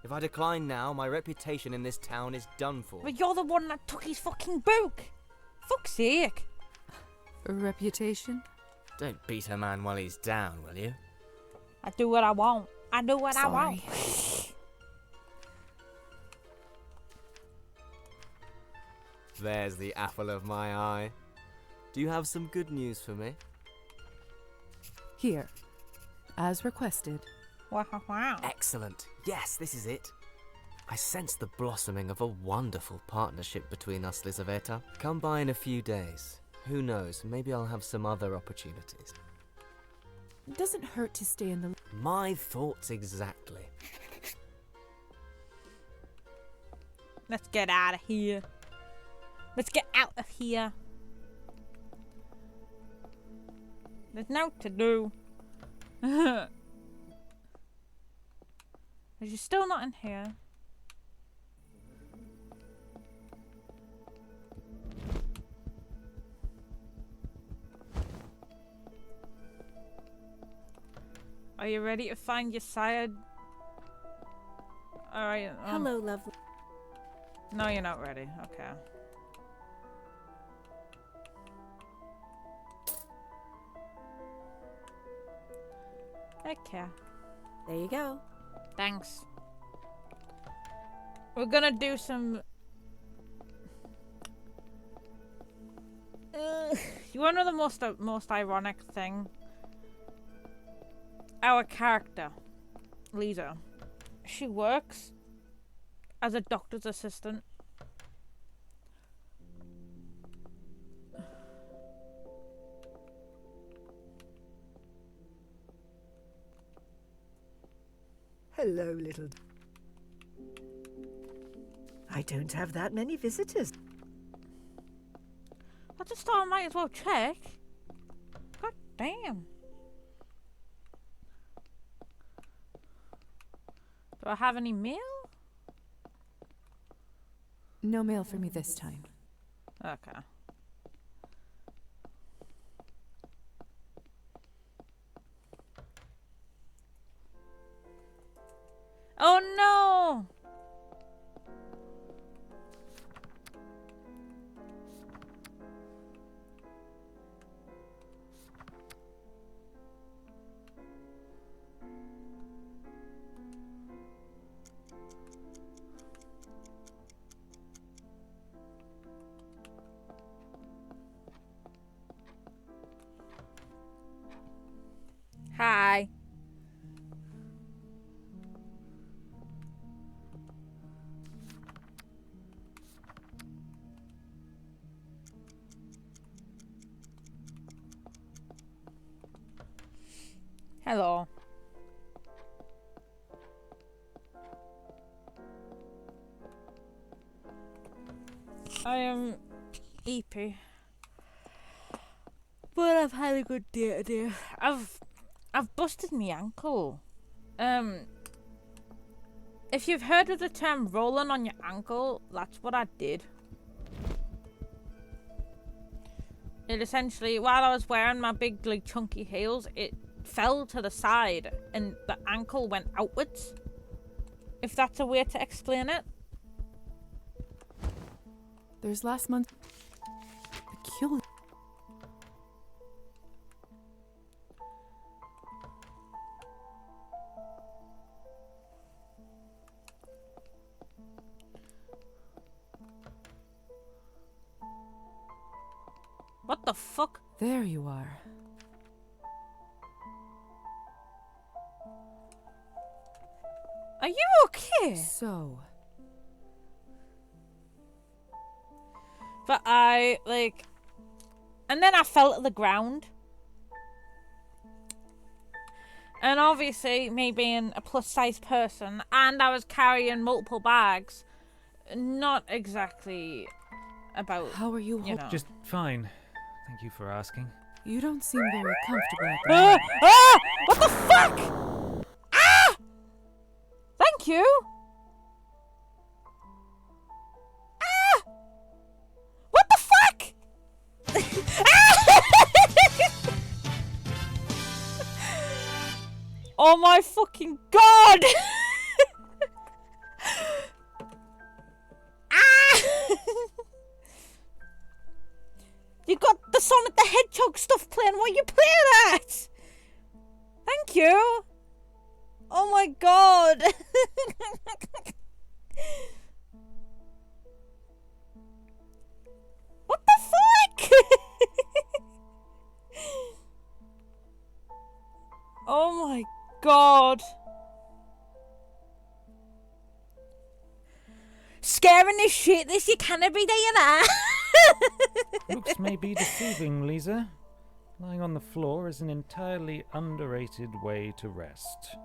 If I decline now, my reputation in this town is done for. But you're the one that took his fucking book. Fuck's sake. A reputation? Don't beat a man while he's down, will you? I do what I want. I do what I Sorry. want. There's the apple of my eye. Do you have some good news for me? Here, as requested. Wow. Excellent. Yes, this is it. I sense the blossoming of a wonderful partnership between us, Lizaveta. Come by in a few days. Who knows, maybe I'll have some other opportunities. It doesn't hurt to stay in the... My thoughts exactly. Let's get out of here. Let's get out of here. There's no to do. Are you still not in here? Are you ready to find your sire? Alright. Hello, lovely. No, you're not ready. Okay. Okay. There you go. Thanks. We're gonna do some... you wanna know the most ironic thing? Our character, Lisa, she works as a doctor's assistant. Hello, little... I don't have that many visitors. I just thought I might as well check. God damn. Do I have any mail? No mail for me this time. Okay. Oh no! Hi. Hello. I am EP. But I've had a good day today. I've busted my ankle. If you've heard of the term rolling on your ankle, that's what I did. It essentially, while I was wearing my big, like, chunky heels, it fell to the side and the ankle went outwards. If that's a way to explain it. There's last month... peculiar... What the fuck? There you are. Are you okay? So... But I, like... And then I fell to the ground. And obviously, me being a plus-size person, and I was carrying multiple bags, not exactly about... How are you know. Just fine. Thank you for asking. You don't seem very comfortable at the Ah! moment. Ah! What the fuck? Ah! Thank you! Ah! What the fuck? Ah! Oh my fucking god! Ah! You got the Sonic the Hedgehog stuff playing while you play that. Thank you. Oh my god. What the fuck? Oh my god. Scaring the shit this you can every day of that. Looks may be deceiving, Lisa. Lying on the floor is an entirely underrated way to rest.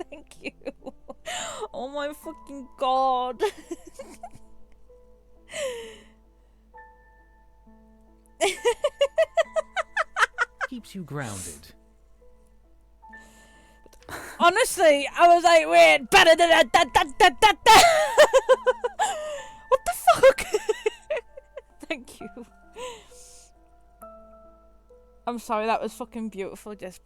Thank you. Oh my fucking god. Keeps you grounded. Honestly, I was like, wait, what the fuck? Thank you. I'm sorry, that was fucking beautiful. Just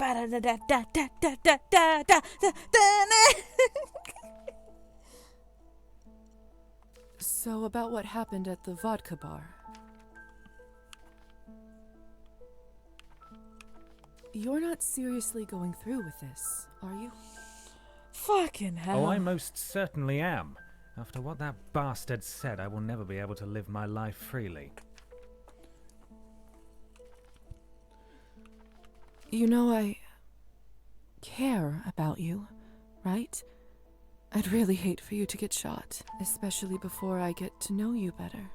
So, about what happened at the vodka bar. You're not seriously going through with this, are you? Fucking hell. Oh, I most certainly am. After what that bastard said, I will never be able to live my life freely. You know, I care about you, right? I'd really hate for you to get shot, especially before I get to know you better.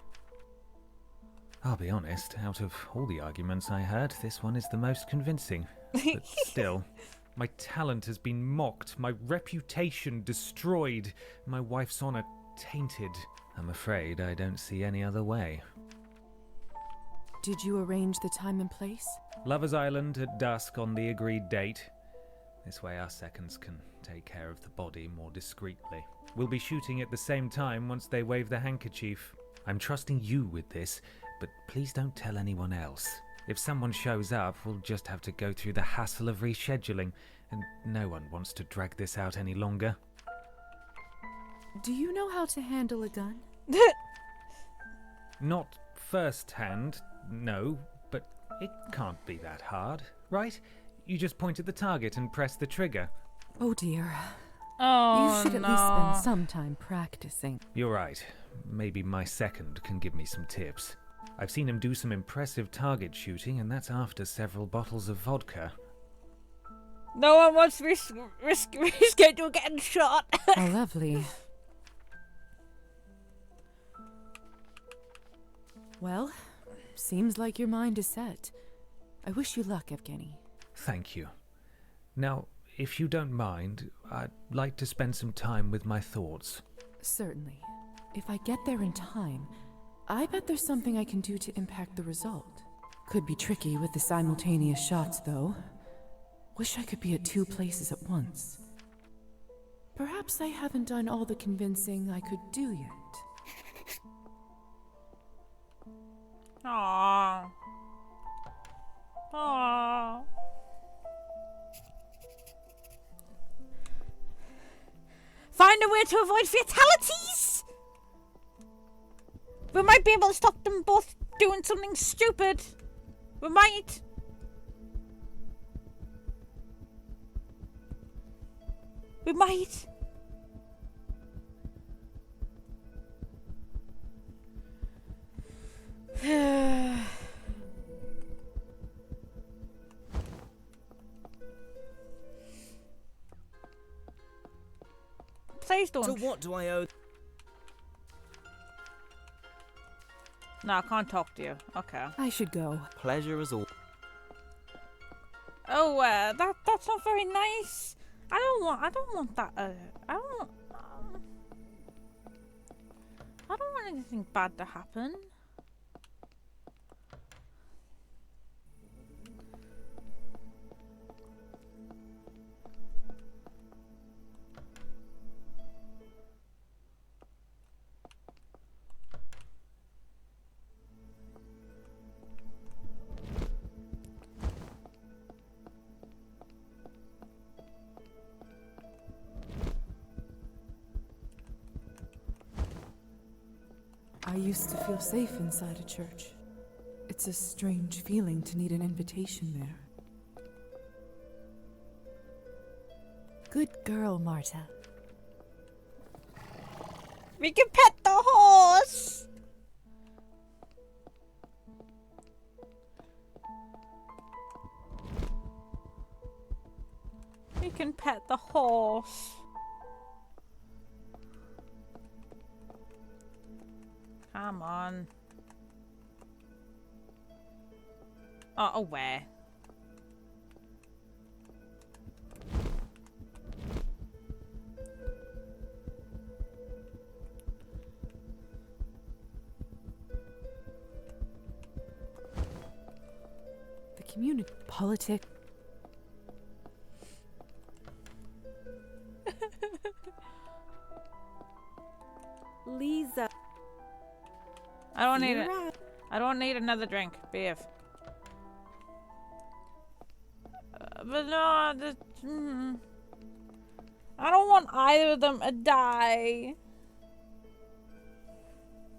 I'll be honest, out of all the arguments I heard, this one is the most convincing. But still, my talent has been mocked, my reputation destroyed, my wife's honor tainted. I'm afraid I don't see any other way. Did you arrange the time and place? Lover's Island at dusk on the agreed date. This way our seconds can take care of the body more discreetly. We'll be shooting at the same time once they wave the handkerchief. I'm trusting you with this, but please don't tell anyone else. If someone shows up, we'll just have to go through the hassle of rescheduling, and no one wants to drag this out any longer. Do you know how to handle a gun? Not first-hand, no, but it can't be that hard, right? You just point at the target and press the trigger. Oh dear. Oh, you should at least spend some time practicing. You're right. Maybe my second can give me some tips. I've seen him do some impressive target shooting, and that's after several bottles of vodka. No one wants to reschedule getting shot. Oh, lovely. Well, seems like your mind is set. I wish you luck, Evgeny. Thank you. Now, if you don't mind, I'd like to spend some time with my thoughts. Certainly. If I get there in time, I bet there's something I can do to impact the result. Could be tricky with the simultaneous shots, though. Wish I could be at two places at once. Perhaps I haven't done all the convincing I could do yet. Aww. Aww. Find a way to avoid fatalities! We might be able to stop them both doing something stupid. We might. We might. Please don't. So what do I owe? No, I can't talk to you. Okay. I should go. Pleasure as all. Oh, that's not very nice. I don't want that. I don't want anything bad to happen. used to feel safe inside a church. It's a strange feeling to need an invitation there. Good girl, Marta. We can pet the horse! We can pet the horse. Come on. Oh, away. The community politics. Lisa. I don't need You're it. right. I don't need another drink. Beef. But no, I don't want either of them to die.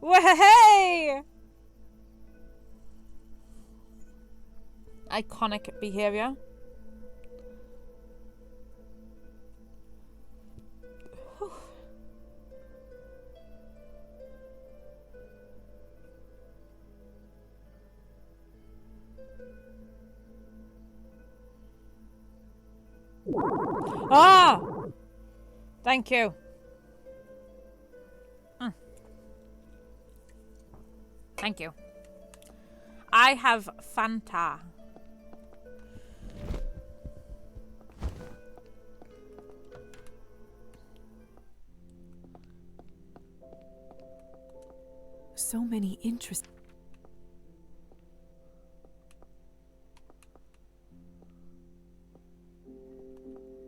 Hey! Iconic behavior. Ah! Thank you. Thank you. I have Fanta. So many interesting.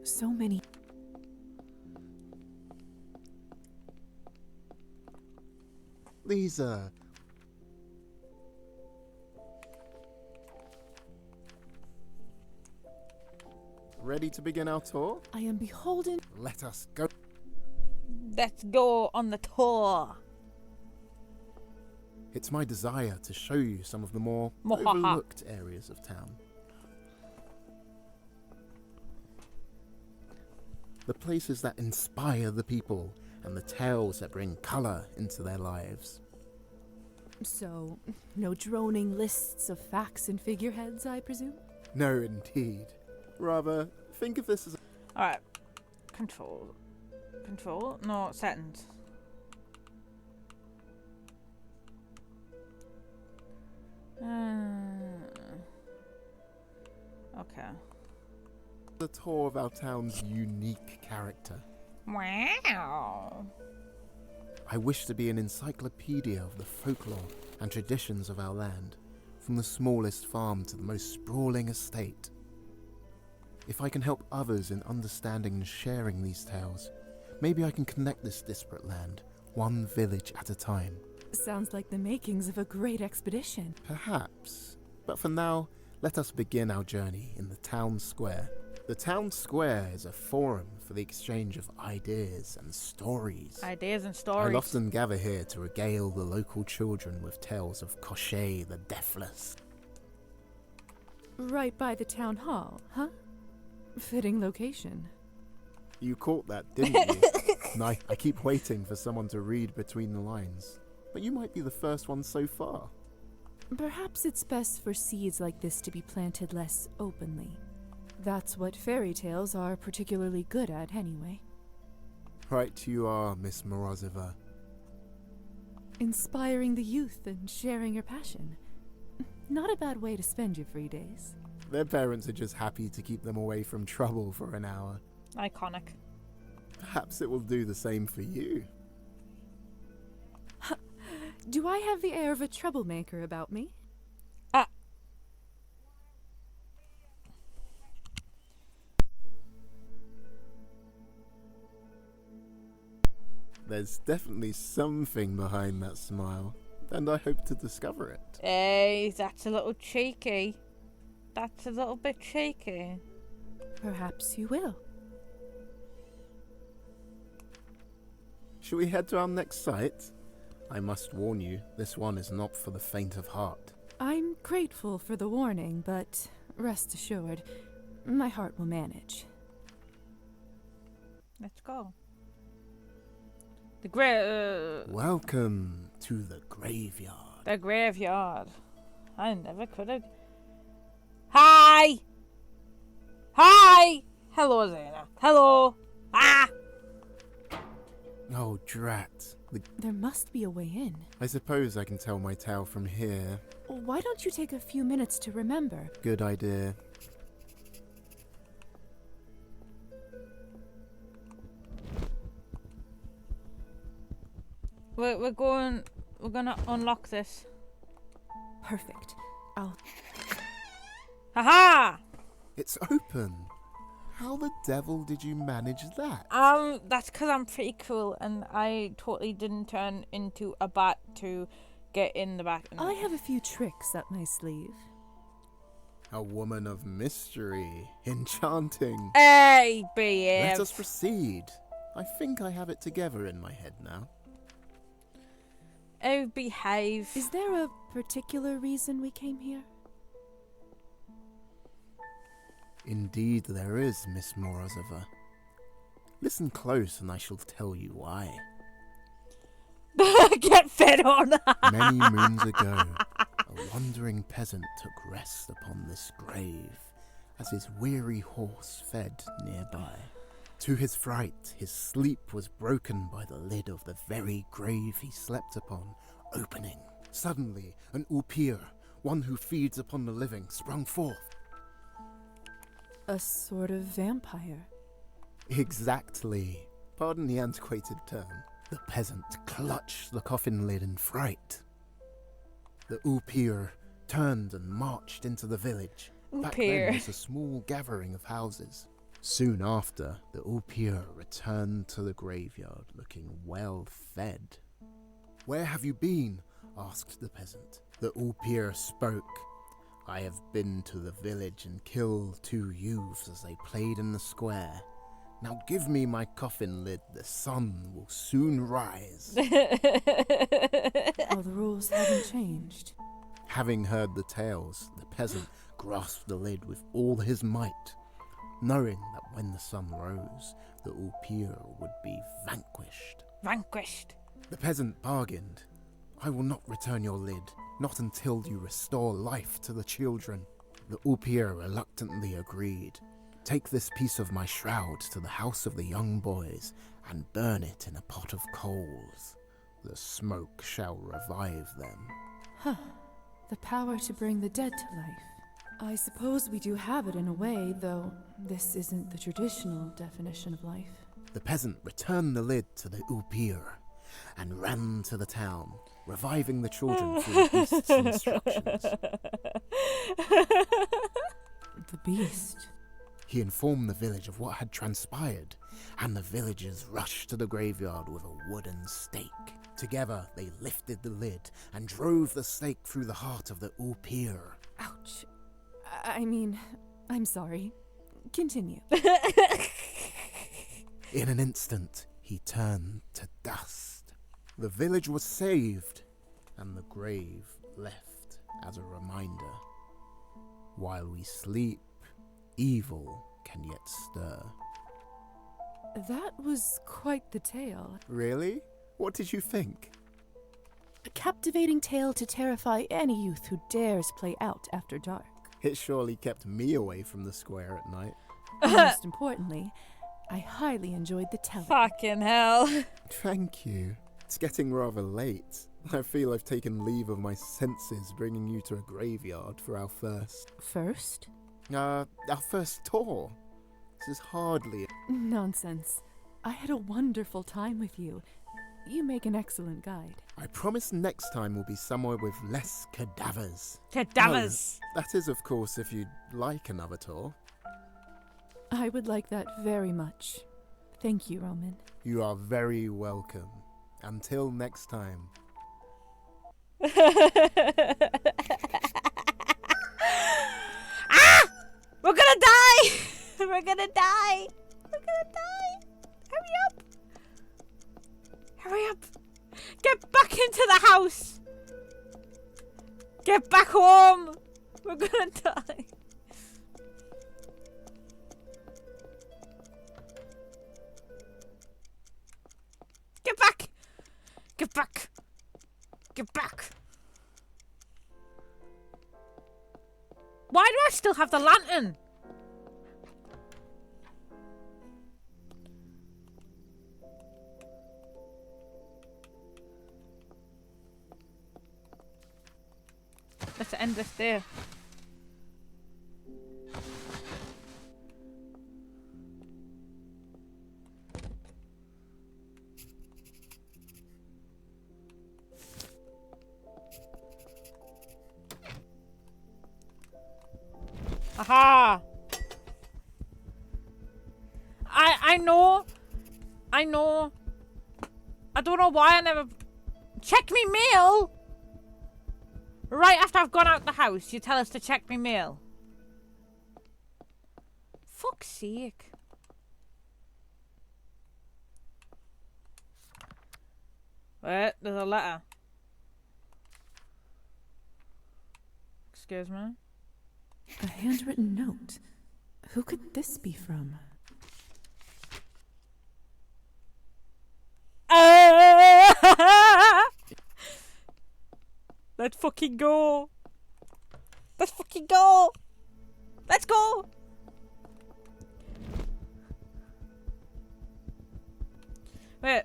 So many. Lisa. Ready to begin our tour? I am beholden. Let us go. Let's go on the tour. It's my desire to show you some of the more Mohaha. overlooked areas of town. The places that inspire the people and the tales that bring colour into their lives. So, no droning lists of facts and figureheads, I presume? No, indeed. Rather, think of this as Alright. Control. Control? No, settings. Okay. a tour of our town's unique character. Wow. I wish to be an encyclopedia of the folklore and traditions of our land, from the smallest farm to the most sprawling estate. If I can help others in understanding and sharing these tales, maybe I can connect this disparate land, one village at a time. Sounds like the makings of a great expedition. Perhaps. But for now, let us begin our journey in the town square. The town square is a forum for the exchange of ideas and stories. Ideas and stories. I'll often gather here to regale the local children with tales of Kofi the Deathless. Right by the town hall, huh? Fitting location. You caught that, didn't you? And I keep waiting for someone to read between the lines. But you might be the first one so far. Perhaps it's best for seeds like this to be planted less openly. That's what fairy tales are particularly good at, anyway. Right you are, Miss Morozova. Inspiring the youth and sharing your passion. Not a bad way to spend your free days. Their parents are just happy to keep them away from trouble for an hour. Iconic. Perhaps it will do the same for you. Do I have the air of a troublemaker about me? There's definitely something behind that smile, and I hope to discover it. Hey, that's a little cheeky. That's a little bit cheeky. Perhaps you will. Shall we head to our next site? I must warn you, this one is not for the faint of heart. I'm grateful for the warning, but rest assured, my heart will manage. Let's go. Welcome to the graveyard. The graveyard. I never could have. Hi! Hi! Hello, Zena. Hello! Ah! Oh, drat. There must be a way in. I suppose I can tell my tale from here. Why don't you take a few minutes to remember? Good idea. We're gonna unlock this. Perfect. I'll... Haha! It's open. How the devil did you manage that? That's because I'm pretty cool and I totally didn't turn into a bat to get in the back. I have a few tricks up my sleeve. A woman of mystery. Enchanting. Hey, behave. Let us proceed. I think I have it together in my head now. Oh, behave. Is there a particular reason we came here? Indeed there is, Miss Morozova. Listen close and I shall tell you why. Get fed on! Many moons ago, a wandering peasant took rest upon this grave, as his weary horse fed nearby. To his fright, his sleep was broken by the lid of the very grave he slept upon, opening. Suddenly, an oupir, one who feeds upon the living, sprung forth. A sort of vampire. Exactly. Pardon the antiquated term. The peasant clutched the coffin lid in fright. The oupir turned and marched into the village. Back then was a small gathering of houses. Soon after, the oupir returned to the graveyard looking well fed. "Where have you been?" asked the peasant. The oupir spoke. "I have been to the village and killed 2 youths as they played in the square. Now give me my coffin lid, the sun will soon rise." Oh, the rules haven't changed. Having heard the tales, the peasant grasped the lid with all his might, knowing that when the sun rose, the oupir would be vanquished. Vanquished. The peasant bargained. "I will not return your lid, not until you restore life to the children." The oupir reluctantly agreed. "Take this piece of my shroud to the house of the young boys and burn it in a pot of coals. The smoke shall revive them." Huh. The power to bring the dead to life. I suppose we do have it in a way, though this isn't the traditional definition of life. The peasant returned the lid to the oupir and ran to the town, reviving the children through the beast's instructions. The beast? He informed the village of what had transpired, and the villagers rushed to the graveyard with a wooden stake. Together, they lifted the lid and drove the stake through the heart of the oupir. Ouch. I mean, I'm sorry. Continue. In an instant, he turned to dust. The village was saved, and the grave left as a reminder. While we sleep, evil can yet stir. That was quite the tale. Really? What did you think? A captivating tale to terrify any youth who dares play out after dark. It surely kept me away from the square at night. Most importantly, I highly enjoyed the telling. Fucking hell. Thank you. It's getting rather late. I feel I've taken leave of my senses bringing you to a graveyard for our first... First? Our first tour. This is hardly... Nonsense. I had a wonderful time with you. You make an excellent guide. I promise next time will be somewhere with less cadavers. Cadavers! Oh, that is, of course, if you'd like another tour. I would like that very much. Thank you, Roman. You are very welcome. Until next time. Ah! We're gonna die! We're gonna die! We're gonna die! Hurry up! Hurry up! Get back into back home! We're gonna die. Get back! Get back! Get back! Why do I still have the lantern? Let's end this there. Aha! I know. I know. I don't know why I never check me mail. Right after I've gone out the house, you tell us to check me mail. Fuck's sake. Wait, there's a letter. Excuse me. A handwritten note. Who could this be from? Let's fucking go. Let's fucking go. Let's go. Wait.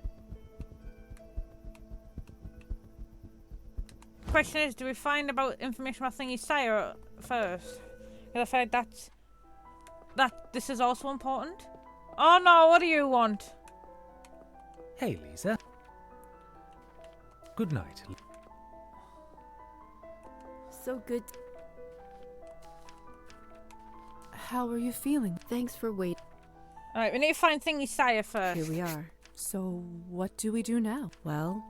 Question is, do we find about information about Thingy Sire first? Because I feel like this is also important. Oh no, what do you want? Hey, Lisa. Good night. So good. How are you feeling? Thanks for waiting. Alright, we need to find Thingy Sire first. Here we are. So, what do we do now? Well,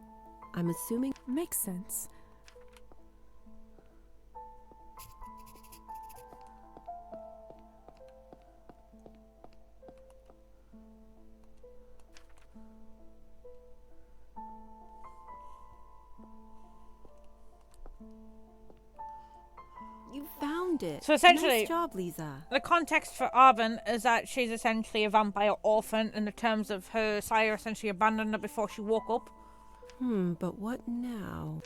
I'm assuming... Makes sense. You found it. So essentially, nice job, Lisa. The context for Arvin is that she's essentially a vampire orphan in the terms of her sire essentially abandoned her before she woke up. But what now?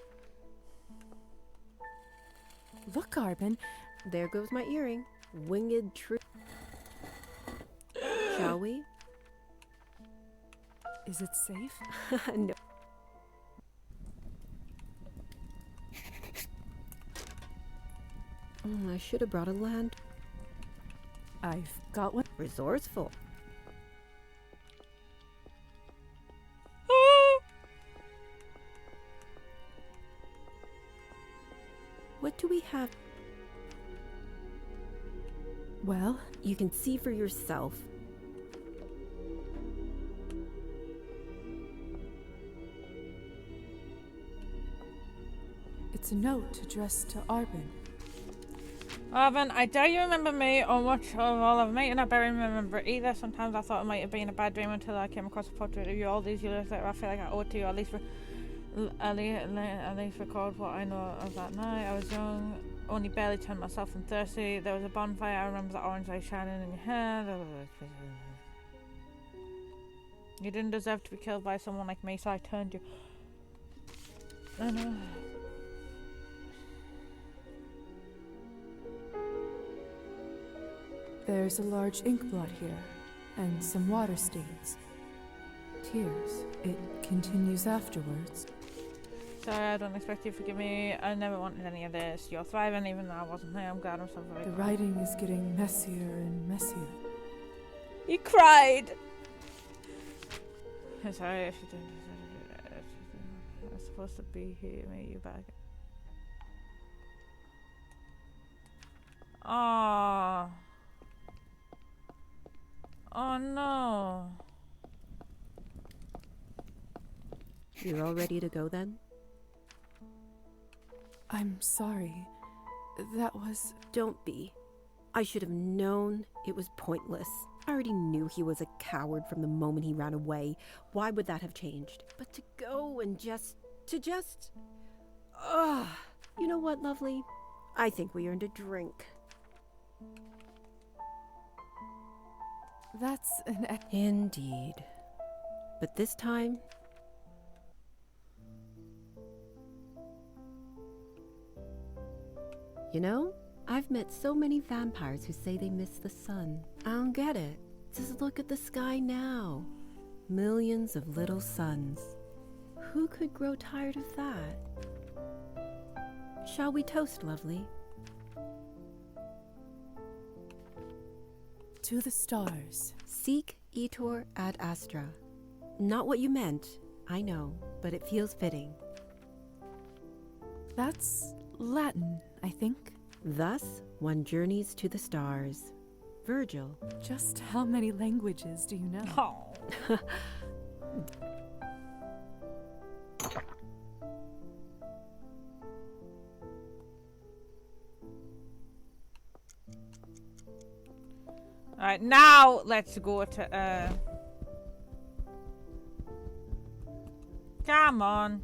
Look, Arvin. There goes my earring. Winged tree. Shall we? Is it safe? No. I should have brought a land. I've got one. Resourceful. What do we have? Well, you can see for yourself. It's a note addressed to Arvin. Arvin, I dare you remember me or much of all I've made, and I barely remember it either. Sometimes I thought it might have been a bad dream until I came across a portrait of you all these years later. I feel like I owe it to you, at least record what I know of that night. I was young, only barely turned myself and thirsty. There was a bonfire. I remember the orange light shining in your hair. You didn't deserve to be killed by someone like me, so I turned you. I know. There's a large ink blot here, and some water stains. Tears. It continues afterwards. Sorry, I don't expect you to forgive me. I never wanted any of this. You're thriving even though I wasn't there. I'm glad I'm so very The writing is getting messier and messier. You cried! I'm sorry if you didn't. I was supposed to be here, meet you back. Aww. Oh no. You're all ready to go then? I'm sorry. That was... Don't be. I should have known it was pointless. I already knew he was a coward from the moment he ran away. Why would that have changed? But to go and just... Ugh. You know what, lovely? I think we earned a drink. That's an... Indeed. But this time... You know, I've met so many vampires who say they miss the sun. I don't get it. Just look at the sky now. Millions of little suns. Who could grow tired of that? Shall we toast, lovely? To the stars. Sic itur ad astra. Not what you meant, I know, but it feels fitting. That's Latin, I think. Thus, one journeys to the stars. Virgil. Just how many languages do you know? Oh. Alright, now let's go to, come on.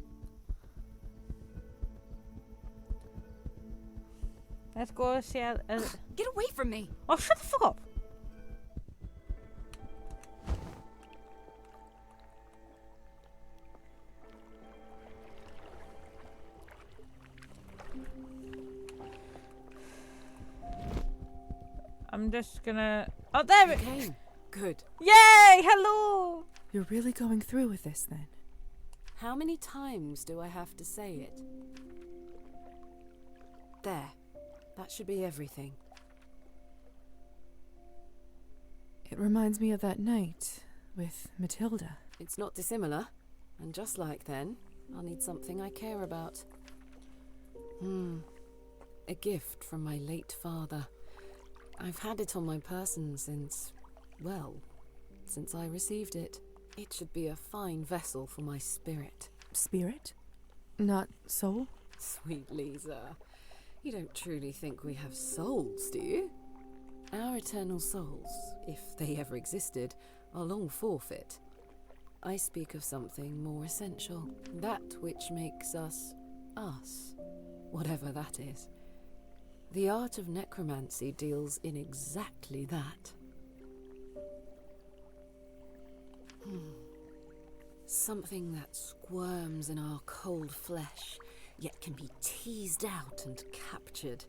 Let's go see Get away from me! Oh, shut the fuck up! I'm just gonna... Oh, there it came. Good. Yay! Hello! You're really going through with this, then? How many times do I have to say it? There. That should be everything. It reminds me of that night with Matilda. It's not dissimilar. And just like then, I'll need something I care about. A gift from my late father. I've had it on my person since, well, since I received it. It should be a fine vessel for my spirit. Spirit? Not soul? Sweet Lisa, you don't truly think we have souls, do you? Our eternal souls, if they ever existed, are long forfeit. I speak of something more essential, that which makes us, whatever that is. The art of necromancy deals in exactly that. Something that squirms in our cold flesh, yet can be teased out and captured.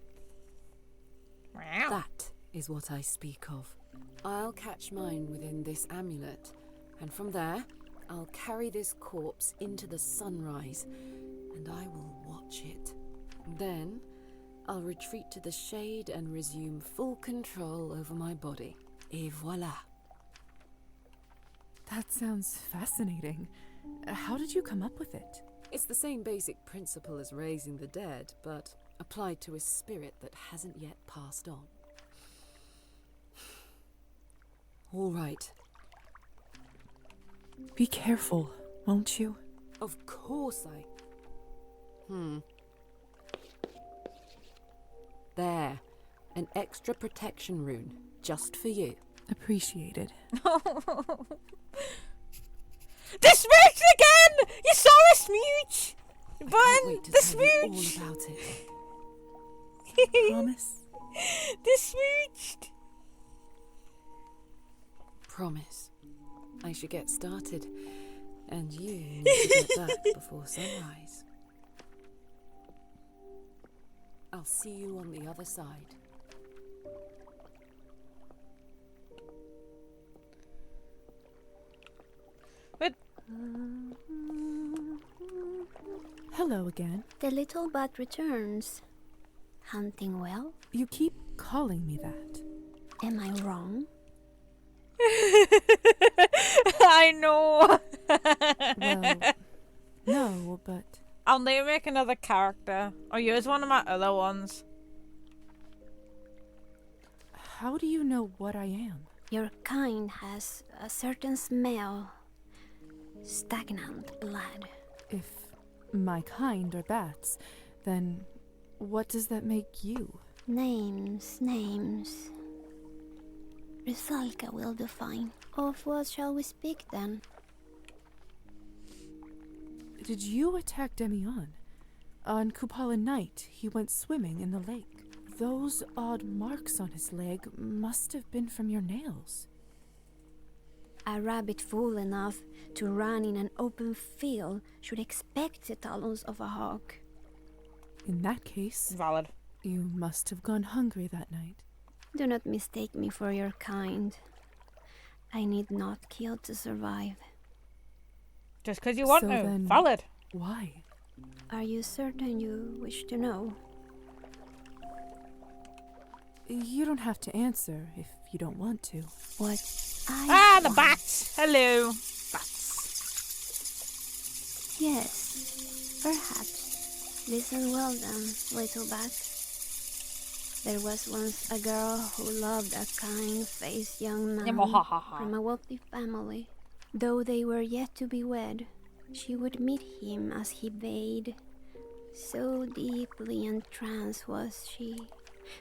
That is what I speak of. I'll catch mine within this amulet, and from there, I'll carry this corpse into the sunrise, and I will watch it. Then, I'll retreat to the shade and resume full control over my body. Et voilà. That sounds fascinating. How did you come up with it? It's the same basic principle as raising the dead, but applied to a spirit that hasn't yet passed on. All right. Be careful, won't you? Of course I... There. An extra protection rune, just for you. Appreciated. The smooch again! You saw a smooch! Burn the smooch! All about it. Promise? The smooch! Promise. I should get started. And you need to get back before sunrise. I'll see you on the other side. But... Hello again. The little bud returns. Hunting well? You keep calling me that. Am I wrong? I know. Well, no, but... I'll need to make another character, or use one of my other ones. How do you know what I am? Your kind has a certain smell. Stagnant blood. If my kind are bats, then what does that make you? Names. Rusalka will define. Of what shall we speak then? Did you attack Demian? On Kupala night, he went swimming in the lake. Those odd marks on his leg must have been from your nails. A rabbit fool enough to run in an open field should expect the talons of a hawk. In that case, valid. You must have gone hungry that night. Do not mistake me for your kind. I need not kill to survive. Just because you want So to. then, Valid. Why? Are you certain you wish to know? You don't have to answer if you don't want to. What the bats! Hello. Bats. Yes, perhaps. Listen well then, little bat. There was once a girl who loved a kind-faced young man from a wealthy family. Though they were yet to be wed, she would meet him as he bathed. So deeply entranced was she.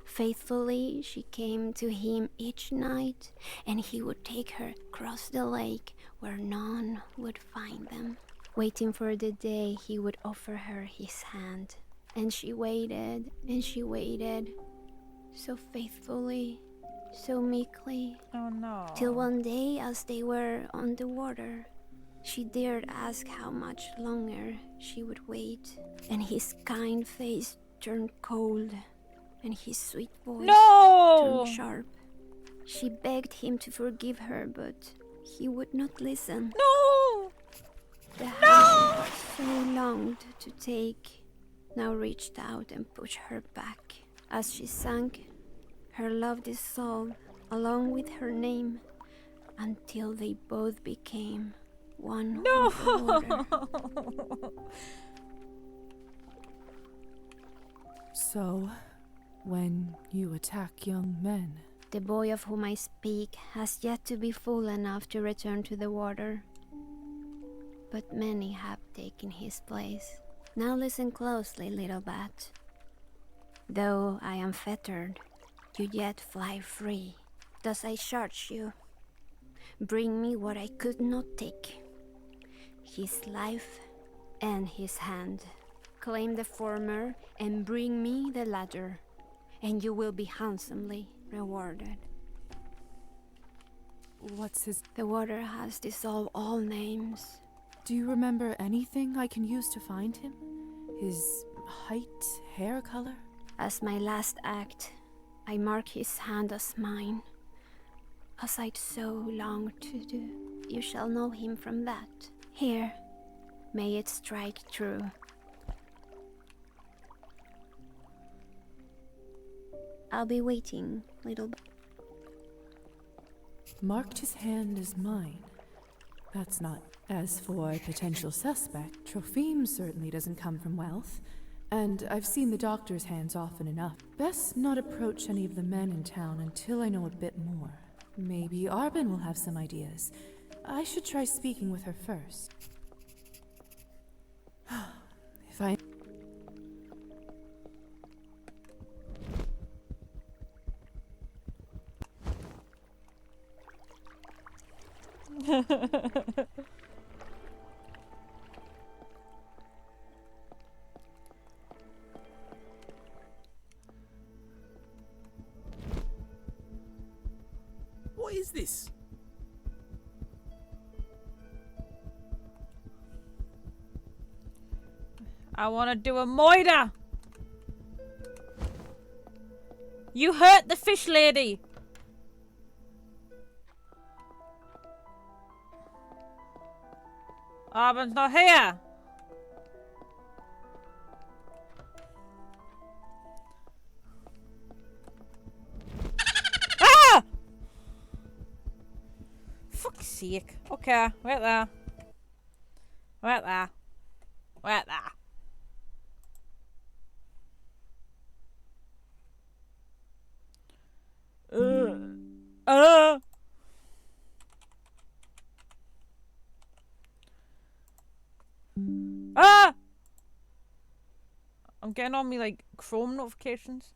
Faithfully she came to him each night, and he would take her across the lake where none would find them. Waiting for the day he would offer her his hand. And she waited, and she waited, so faithfully, so meekly. Oh no. Till one day, as they were on the water, she dared ask how much longer she would wait, and his kind face turned cold, and his sweet voice turned sharp. She begged him to forgive her, but he would not listen. No! The hand so longed to take now reached out and pushed her back. As she sank, her love dissolved along with her name until they both became one with the water. So, when you attack young men... The boy of whom I speak has yet to be fool enough to return to the water. But many have taken his place. Now listen closely, little bat. Though I am fettered, you yet fly free. Thus I charge you. Bring me what I could not take. His life and his hand. Claim the former and bring me the latter, and you will be handsomely rewarded. What's his... The water has dissolved all names. Do you remember anything I can use to find him? His height, hair color? As my last act, I mark his hand as mine, as I'd so longed to do. You shall know him from that. Here, may it strike true. I'll be waiting, little... Marked his hand as mine. That's not... As for a potential suspect, Trophime certainly doesn't come from wealth. And I've seen the doctor's hands often enough. Best not approach any of the men in town until I know a bit more. Maybe Arbin will have some ideas. I should try speaking with her first. If I... What is this? I want to do a moida. You hurt the fish lady. Arbin's not here. Ah! Fuck's sake. Okay, right there. Right there. Right there. Ah! I'm getting all me like Chrome notifications.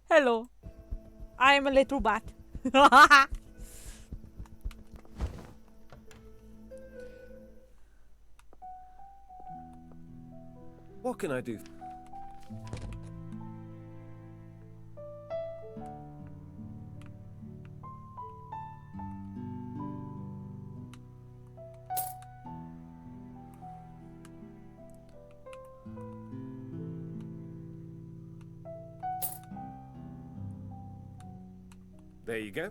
Hello. I am a little bat. What can I do? There you go.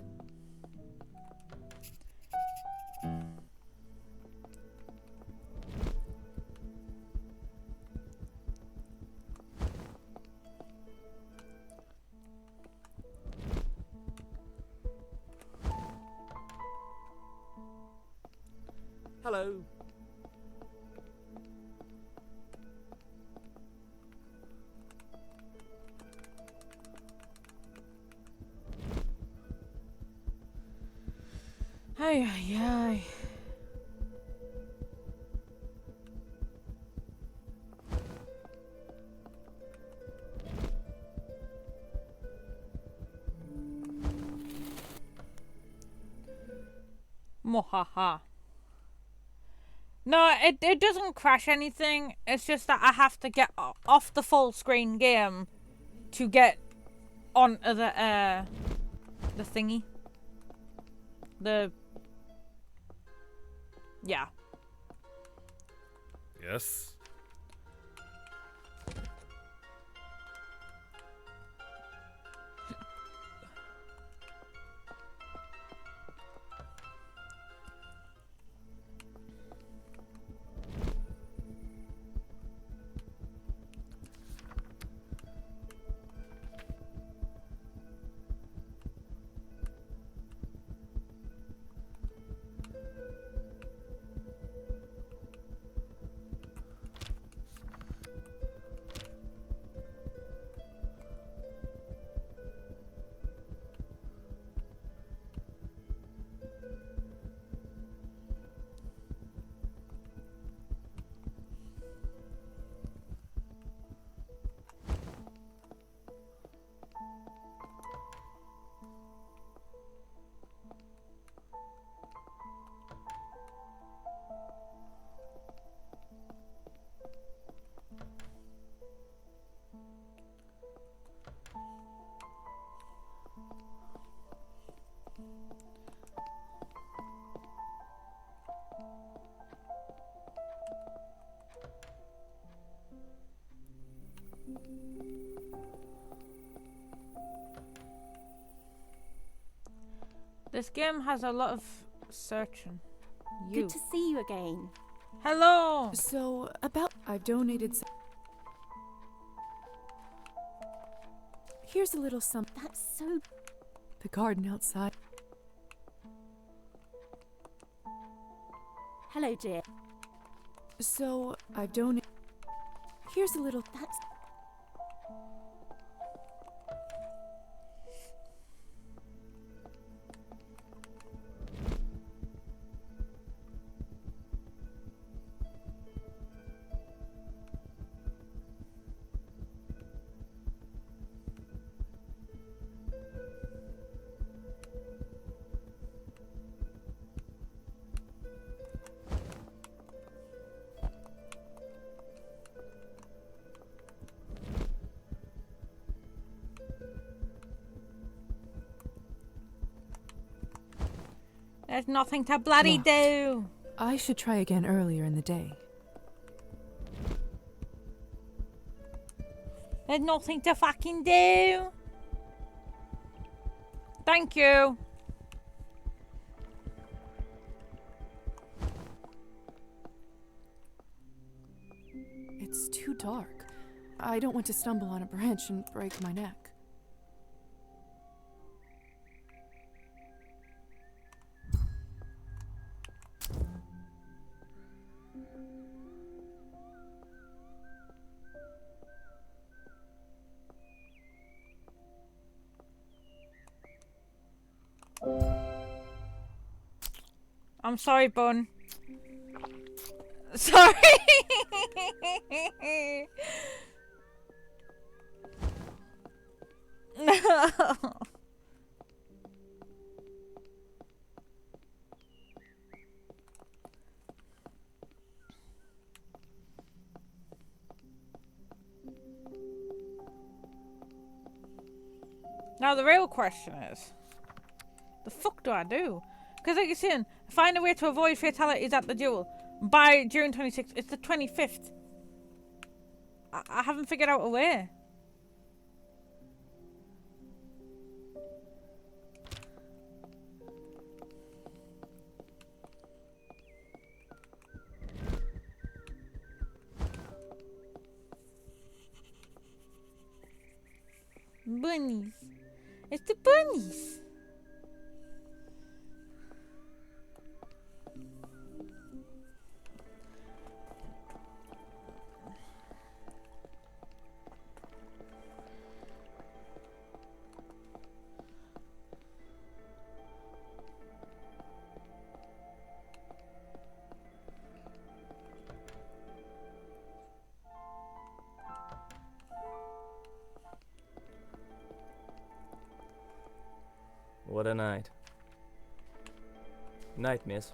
Hello. Ay, ay, ay. Mohaha. No, it doesn't crash anything. It's just that I have to get off the full screen game to get onto the thingy. Yeah. Yes. This game has a lot of searching. Good to see you again. Hello. So, I've donated some. Here's a little something. That's so... The garden outside. Hello, dear. So, I've donated. Here's a little. That's... There's nothing to bloody Locked. do. I should try again earlier in the day. There's nothing to fucking do. Thank you. It's too dark. I don't want to stumble on a branch and break my neck. I'm sorry, Bun. Sorry. No. Now the real question is, the fuck do I do? Because like you're saying, find a way to avoid fatalities at the duel by June 26th. It's the 25th. I haven't figured out a way. Bunnies. It's the bunnies. What a night. Night, miss.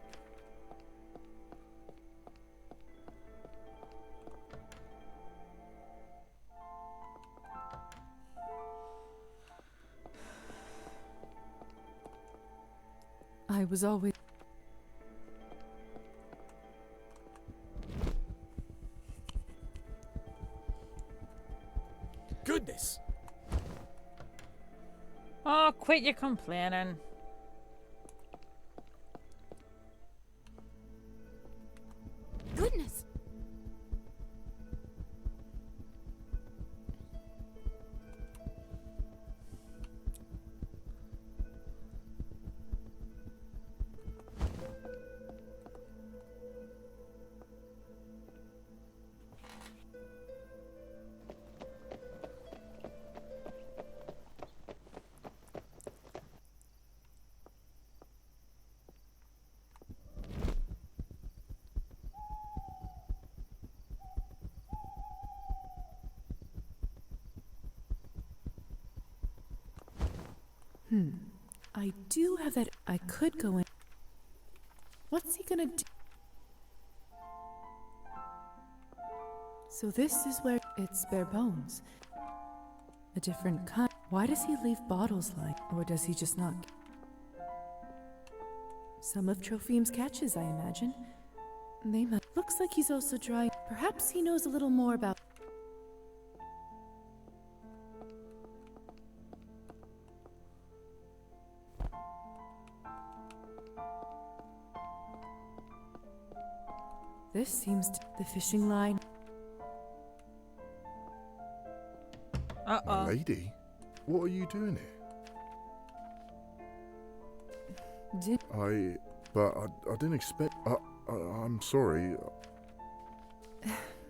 I was always... Goodness! Oh, quit your complaining. Goodness! I do have that. I could go in. What's he gonna do? So this is where it's bare bones. A different kind. Why does he leave bottles like? Or does he just not? Some of Trophim's catches, I imagine. They must. Looks like he's also dry. Perhaps he knows a little more about. This seems to the fishing line. Uh-oh. Lady, what are you doing here? I didn't expect. I'm sorry.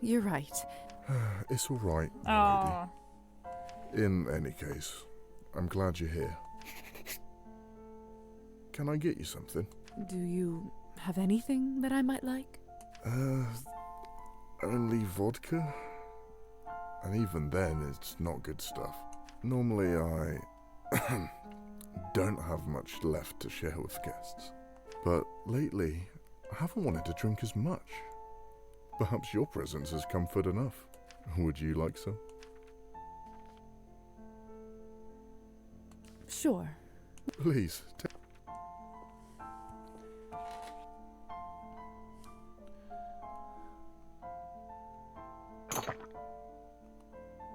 You're right. It's all right, Oh. lady. In any case, I'm glad you're here. Can I get you something? Do you have anything that I might like? Only vodka? And even then, it's not good stuff. Normally, I don't have much left to share with guests. But lately, I haven't wanted to drink as much. Perhaps your presence is comfort enough. Would you like some? Sure. Please.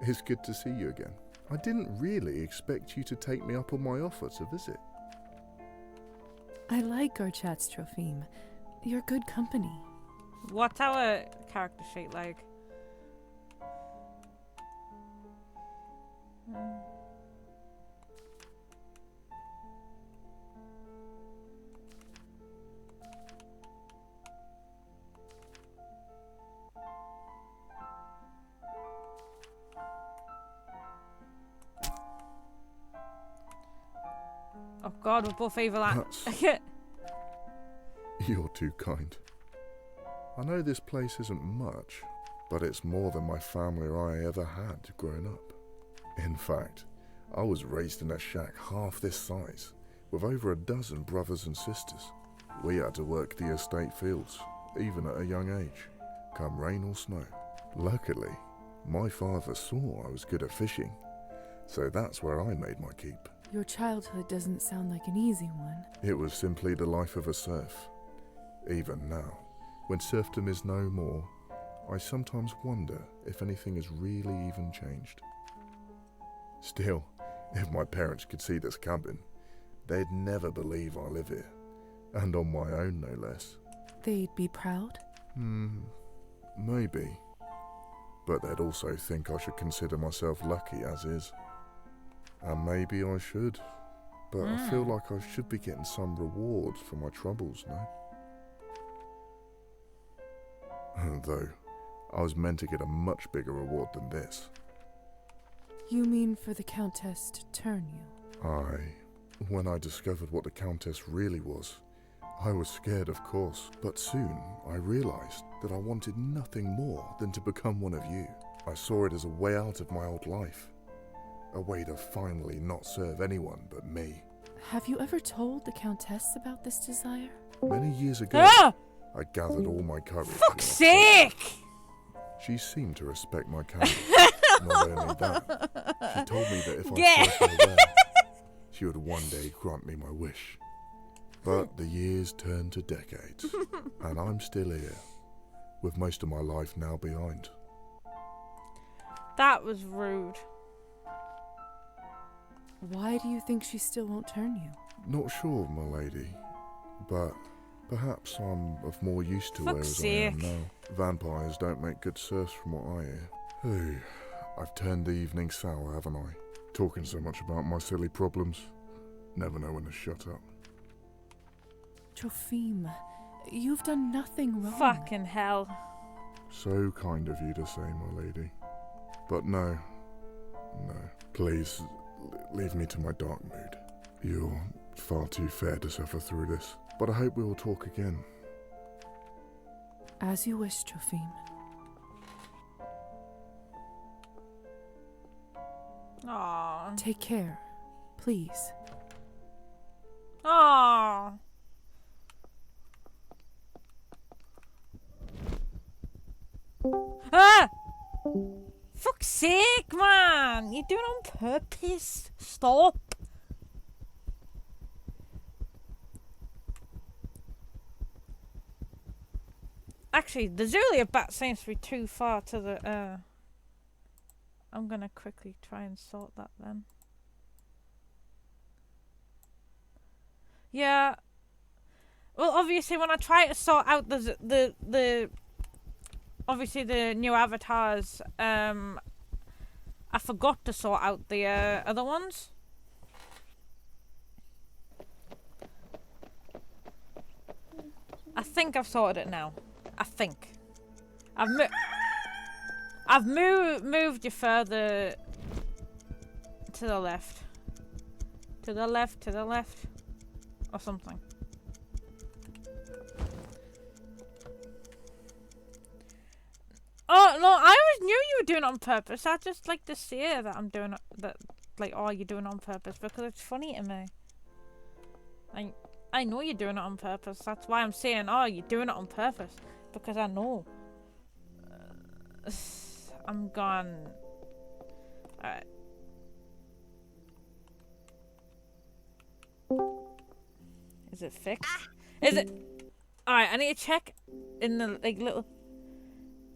It's good to see you again. I didn't really expect you to take me up on my offer to visit. I like our chats, Trophim. You're good company. What's our character sheet like? Oh God, we're both evil. You're too kind. I know this place isn't much, but it's more than my family or I ever had growing up. In fact, I was raised in a shack half this size, with over a dozen brothers and sisters. We had to work the estate fields, even at a young age, come rain or snow. Luckily, my father saw I was good at fishing, So that's where I made my keep. Your childhood doesn't sound like an easy one. It was simply the life of a serf. Even now, when serfdom is no more, I sometimes wonder if anything has really even changed. Still, if my parents could see this cabin, they'd never believe I live here. And on my own, no less. They'd be proud? Maybe. But they'd also think I should consider myself lucky as is. And maybe I should. But I feel like I should be getting some reward for my troubles, no? Though, I was meant to get a much bigger reward than this. You mean for the Countess to turn you? Aye. When I discovered what the Countess really was, I was scared, of course. But soon, I realised that I wanted nothing more than to become one of you. I saw it as a way out of my old life. A way to finally not serve anyone but me. Have you ever told the Countess about this desire? Many years ago, I gathered all my courage. Fuck's sake! She seemed to respect my candor. Not only that, she told me that if I served her well, she would one day grant me my wish. But the years turned to decades, and I'm still here, with most of my life now behind. That was rude. Why do you think she still won't turn you? Not sure, my lady, but perhaps I'm of more use to her as I am now. Vampires don't make good serfs from what I hear. Hey, I've turned the evening sour, haven't I? Talking so much about my silly problems. Never know when to shut up. Trophime, you've done nothing wrong. Fucking hell. So kind of you to say, my lady. But no. Please, leave me to my dark mood. You're far too fair to suffer through this. But I hope we will talk again. As you wish, Trophime. Aww. Take care, please. Aww. Ah! Fuck's sake, man! You're doing it on purpose. Stop. Actually, the Zulia bat seems to be too far to the, I'm gonna quickly try and sort that then. Yeah. Well, obviously, when I try to sort out the obviously the new avatars, I forgot to sort out the other ones. I think I've sorted it now. I think I've moved you further to the left, to the left, or something. Oh no, I always knew you were doing it on purpose. I just like to say that I'm doing it, that like, oh, you're doing it on purpose, because it's funny to me. I know you're doing it on purpose. That's why I'm saying, oh, you're doing it on purpose, because I know. I'm gone. Alright. Is it fixed? Is it? Alright, I need to check in the like little.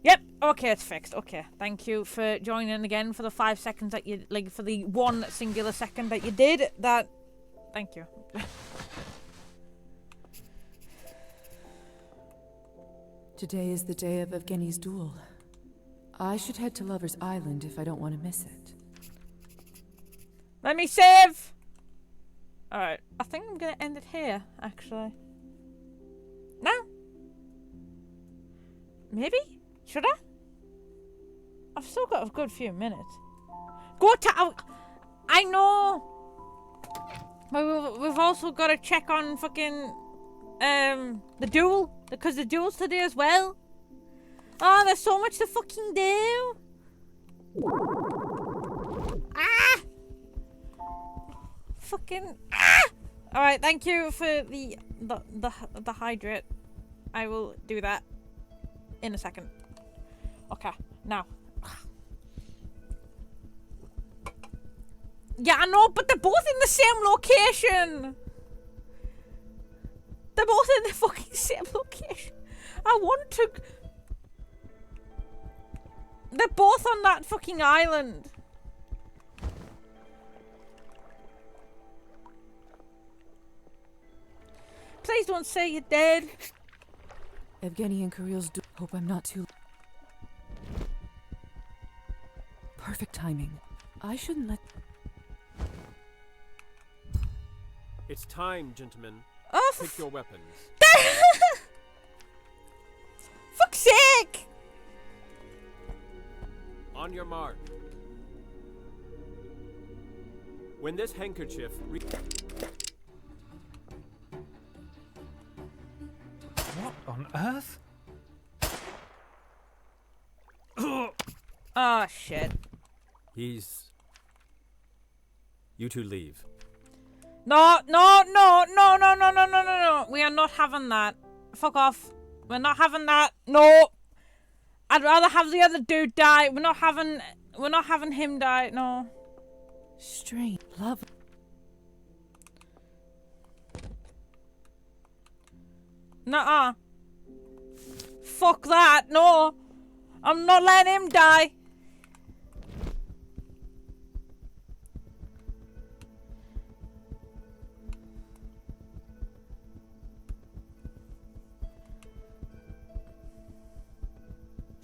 Yep. Okay, it's fixed. Okay, thank you for joining again for the 5 seconds that you like, for the one singular second that you did that. Thank you. Today is the day of Evgeny's duel. I should head to Lover's Island if I don't want to miss it. Let me save! Alright, I think I'm gonna end it here, actually. No? Maybe? Should I? I've still got a good few minutes. Go to... I know! But we've also got to check on fucking... the duel. Because the duel's today as well. Oh, there's so much to fucking do. Ah! Fucking ah! All right, thank you for the hydrate. I will do that in a second. Okay, now. Yeah, I know, but they're both in the same location. They're both in the fucking same location. I want to... They're both on that fucking island. Please don't say you're dead. Evgeny and Kirill's hope I'm not too... Perfect timing. I shouldn't let... It's time, gentlemen. Oh, Pick your weapons. Fuck's sake! On your mark. When this handkerchief... What on earth? Oh, shit. He's... You two leave. No, no, no, no, no, no, no, no, no, no. We are not having that. Fuck off. We're not having that. No. I'd rather have the other dude die. We're not having him die. No. Strange. Love. Nuh-uh. Fuck that. No. I'm not letting him die.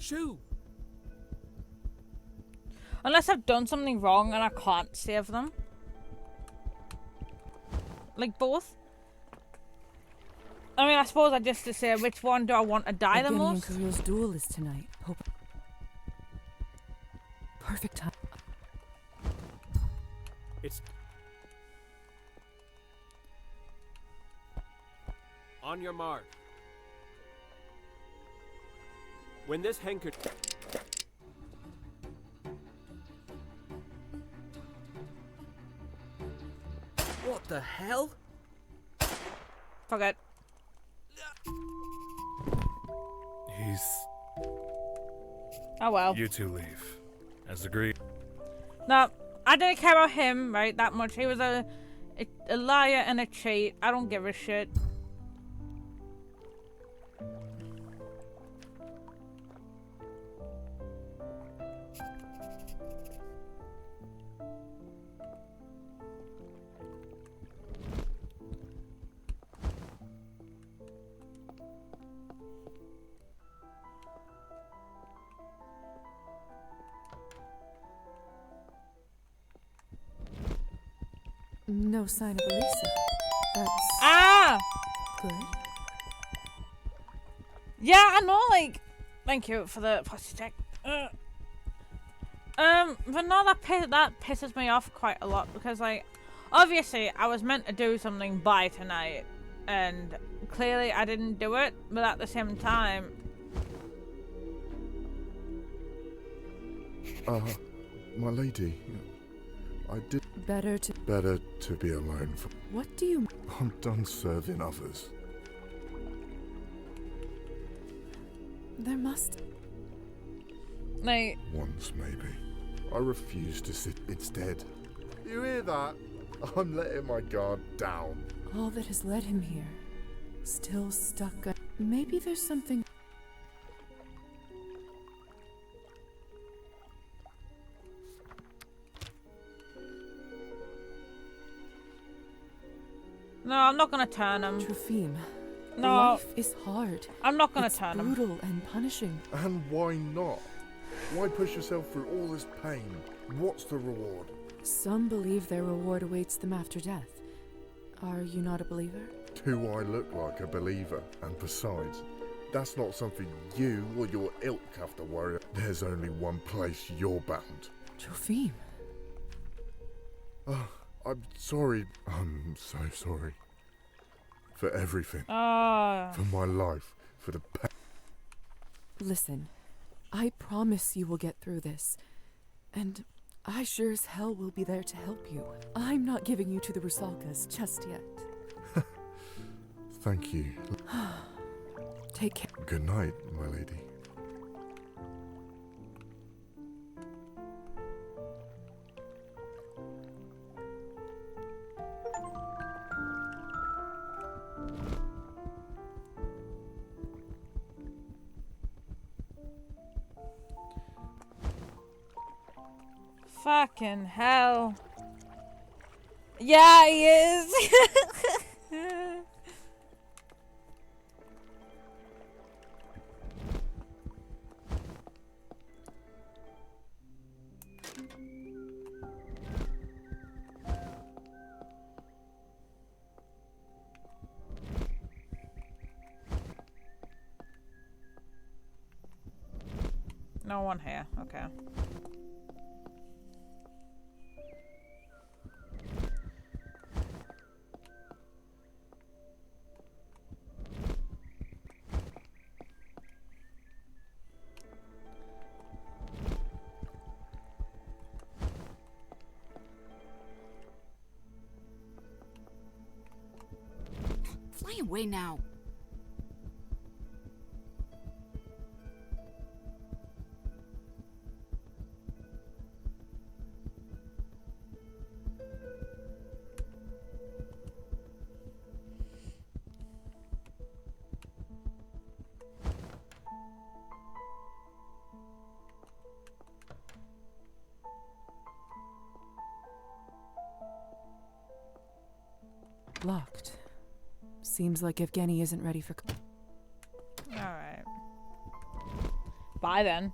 Shoo! Unless I've done something wrong and I can't save them. Like both. I mean, I suppose I just to say which one do I want to die the most. Evgeny and Kirill's duel is tonight. Hope. Perfect time. It's... On your mark. When this handkerchief... What the hell? Fuck it. He's... Oh well. You two leave. As agreed. No, I didn't care about him, right, that much. He was a liar and a cheat. I don't give a shit. No sign of Elisa. That's... Ah! Good. Yeah, I know, like... Thank you for the posture check. But no, that pisses me off quite a lot because, like, obviously I was meant to do something by tonight, and clearly I didn't do it, but at the same time... My lady, I did... Better to be alone for... What do you... I'm done serving others. There must... Like... Once, maybe. I refuse to sit instead. You hear that? I'm letting my guard down. All that has led him here. Still stuck... Maybe there's something... No, I'm not gonna turn him. Trofim. No. Life is hard. I'm not gonna turn him. It's brutal and punishing. And why not? Why push yourself through all this pain? What's the reward? Some believe their reward awaits them after death. Are you not a believer? Do I look like a believer? And besides, that's not something you or your ilk have to worry about. There's only one place you're bound. Trofim. I'm sorry. I'm so sorry. For everything. For my life. For the pain. Listen, I promise you will get through this. And I sure as hell will be there to help you. I'm not giving you to the Rusalkas just yet. Thank you. Take care. Good night, my lady. Fucking hell. Yeah, he is. No one here. Okay. Fly away now. Locked. Seems like Evgeny isn't ready for... Alright. Bye then.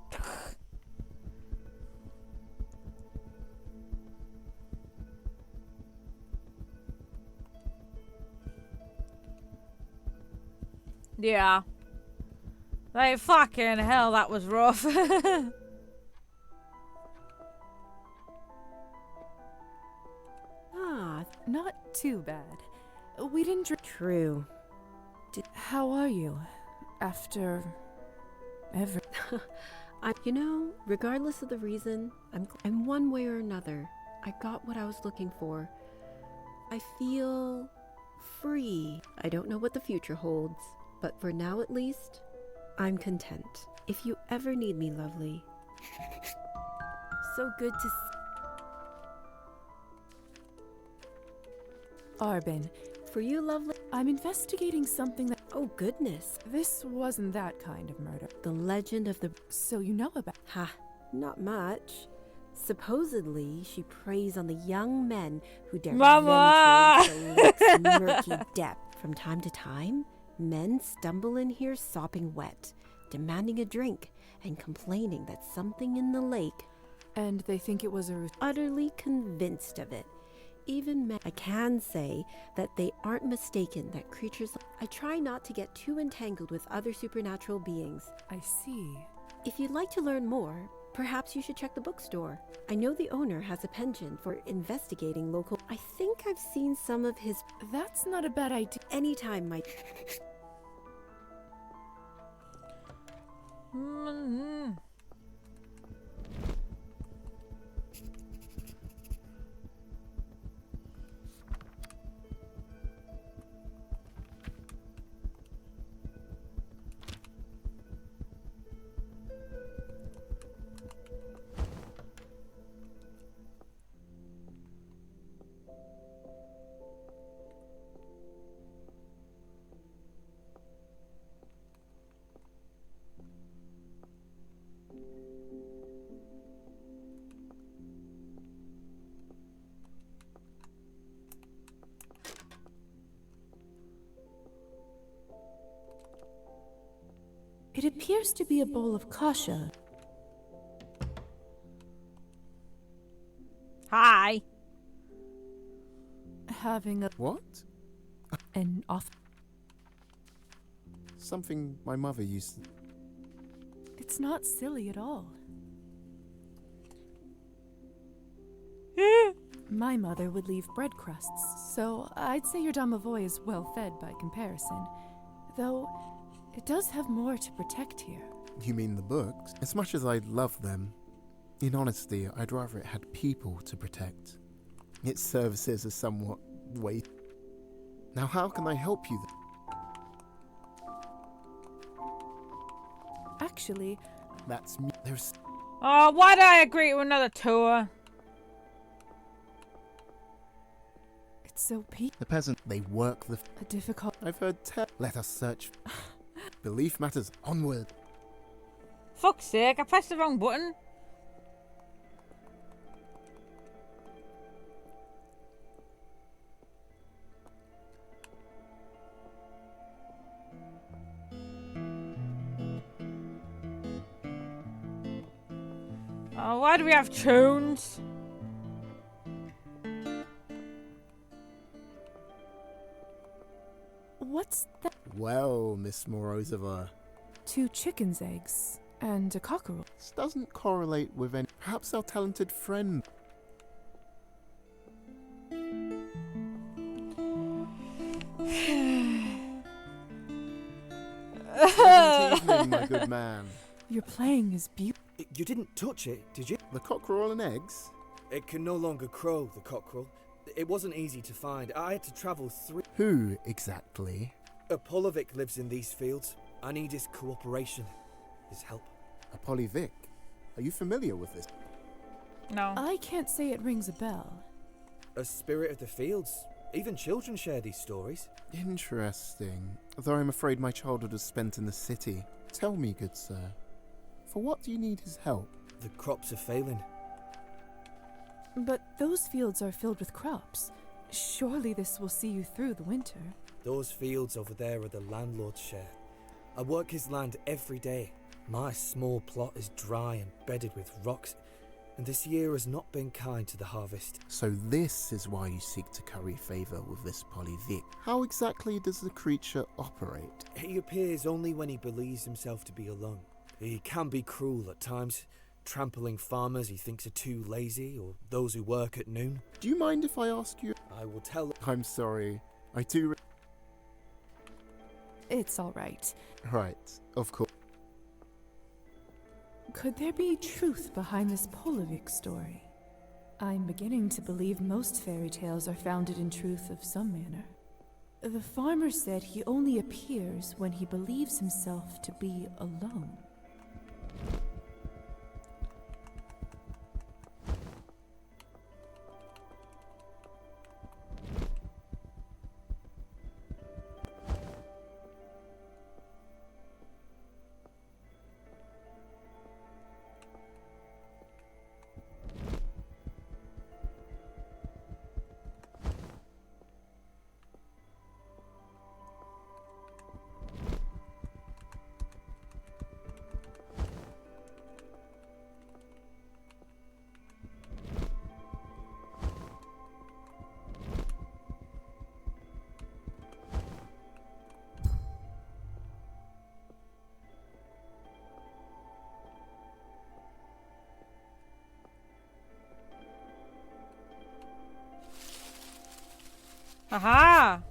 Yeah. Like, fucking hell, that was rough. Not too bad. We didn't drink. True. How are you? After... every... You know, regardless of the reason, I'm one way or another. I got what I was looking for. I feel... free. I don't know what the future holds, but for now at least, I'm content. If you ever need me, lovely. So good to see. Arbin. For you, lovely. I'm investigating something that... Oh, goodness. This wasn't that kind of murder. The legend of the... So you know about... Ha, not much. Supposedly, she preys on the young men who dare Mama! venture into the lake's murky depth. From time to time, men stumble in here sopping wet, demanding a drink, and complaining that something in the lake... And they think it was a... Utterly convinced of it. Even men... I can say that they aren't mistaken that creatures... I try not to get too entangled with other supernatural beings. I see. If you'd like to learn more, perhaps you should check the bookstore. I know the owner has a penchant for investigating local... I think I've seen some of his... That's not a bad idea. Anytime, my... It appears to be a bowl of kasha. Hi. Having a... What? An off... Something my mother used to... It's not silly at all. My mother would leave bread crusts, so I'd say your domovoi is well fed by comparison. Though, it does have more to protect here. You mean the books? As much as I love them, in honesty, I'd rather it had people to protect. Its services are somewhat weight. Now how can I help you then? Actually... That's me. There's... Oh, why did I agree to another tour? It's so The peasant, they work the... A difficult... I've heard Let us search. Belief matters. Onward. Fuck's sake, I pressed the wrong button. Oh, why do we have tunes? What's that? Well, Miss Morozova. 2 chickens' eggs and a cockerel. This doesn't correlate with any. Perhaps our talented friend. Pleasant evening, my good man. Your playing is beautiful. You didn't touch it, did you? The cockerel and eggs? It can no longer crow, the cockerel. It wasn't easy to find. I had to travel 3. Who exactly? Apollovic lives in these fields. I need his cooperation, his help. Apollovic? Are you familiar with this? No. I can't say it rings a bell. A spirit of the fields. Even children share these stories. Interesting. Though I'm afraid my childhood was spent in the city. Tell me, good sir, for what do you need his help? The crops are failing. But those fields are filled with crops. Surely this will see you through the winter. Those fields over there are the landlord's share. I work his land every day. My small plot is dry and bedded with rocks, and this year has not been kind to the harvest. So this is why you seek to curry favour with this Polyvic. How exactly does the creature operate? He appears only when he believes himself to be alone. He can be cruel at times, trampling farmers he thinks are too lazy, or those who work at noon. Do you mind if I ask you? I will tell. I'm sorry. I do. It's all right. Right, of course. Could there be truth behind this Polovic story? I'm beginning to believe most fairy tales are founded in truth of some manner. The farmer said he only appears when he believes himself to be alone. Aha!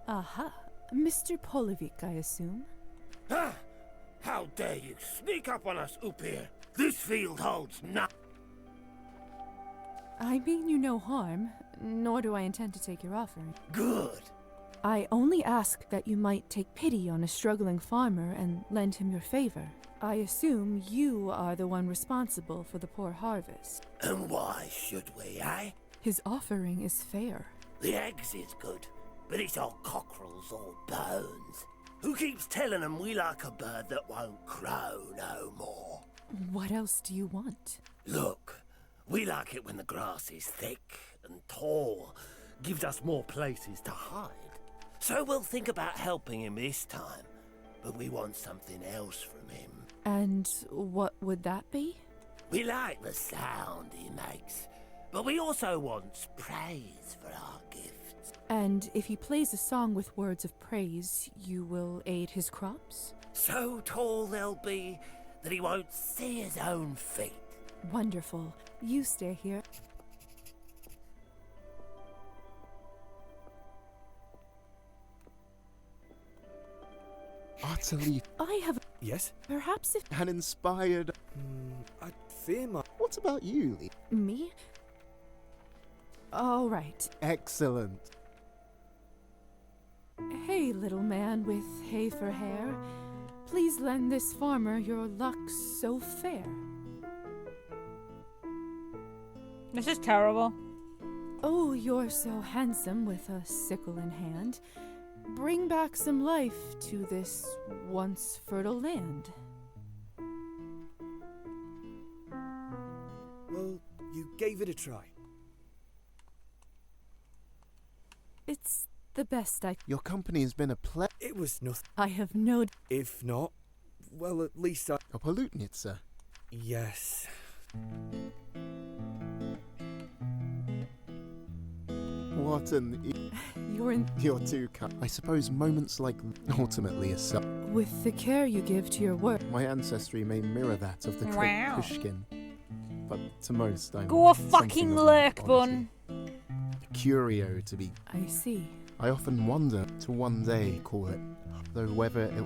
Aha. Mr. Polovic, I assume? Ah! How dare you sneak up on us, Upir? This field holds nothing. I mean you no harm, nor do I intend to take your offering. Good. I only ask that you might take pity on a struggling farmer and lend him your favor. I assume you are the one responsible for the poor harvest. And why should we, eh? His offering is fair. The eggs is good, but it's all cockerels or bones. Who keeps telling them we like a bird that won't crow no more? What else do you want? Look, we like it when the grass is thick and tall. Gives us more places to hide. So we'll think about helping him this time. But we want something else from him. And what would that be? We like the sound he makes. But we also want praise for our gifts. And if he plays a song with words of praise, you will aid his crops? So tall they'll be that he won't see his own feet. Wonderful. You stay here. Utterly. I have. Yes? Perhaps if. And inspired. I fear my. What about you, Lee? Me? All right. Excellent. Hey, little man with hay for hair. Please lend this farmer your luck so fair. This is terrible. Oh, you're so handsome with a sickle in hand. Bring back some life to this once fertile land. Well, you gave it a try. It's the best I... Your company has been a It was nothing. I have no... If not, well, at least I... A Polutnitsa. Yes. What an... You're too kind. I suppose moments like ultimately are With the care you give to your work. My ancestry may mirror that of the great Wow. Pushkin. But to most, I'm Go something fucking of an lurk, oddity. bun. Curio to be... I see. I often wonder to one day call it, though whether it...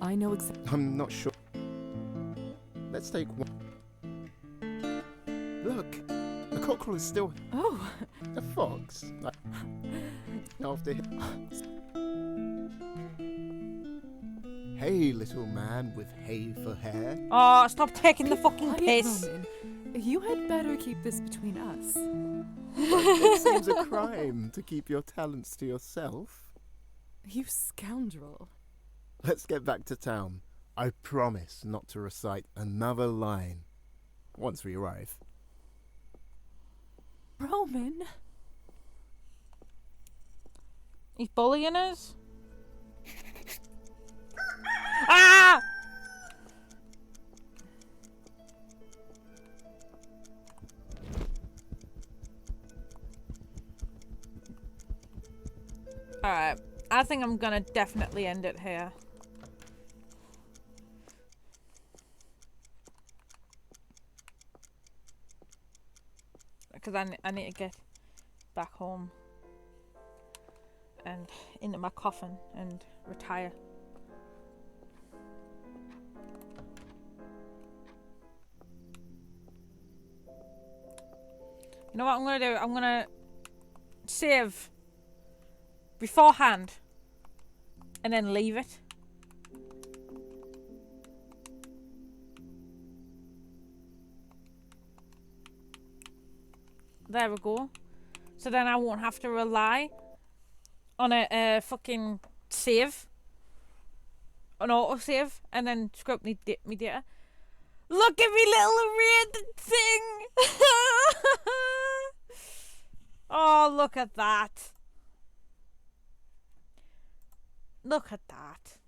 I know exactly. I'm not sure. Let's take one. Look, the cockerel is still... Oh. A fox. After him. Hey, little man with hay for hair. Oh, stop taking the fucking Quiet, piss. Roman. You had better keep this between us. It seems a crime to keep your talents to yourself. You scoundrel. Let's get back to town. I promise not to recite another line once we arrive. Roman. He's bullying us. Ah! Alright, I think I'm gonna definitely end it here. Because I need to get back home and into my coffin and retire. You know what I'm gonna do? I'm gonna save beforehand and then leave it. There we go. So then I won't have to rely on a fucking save, an auto save, and then scrub me data. Look at me little red thing! Oh, look at that. Look at that.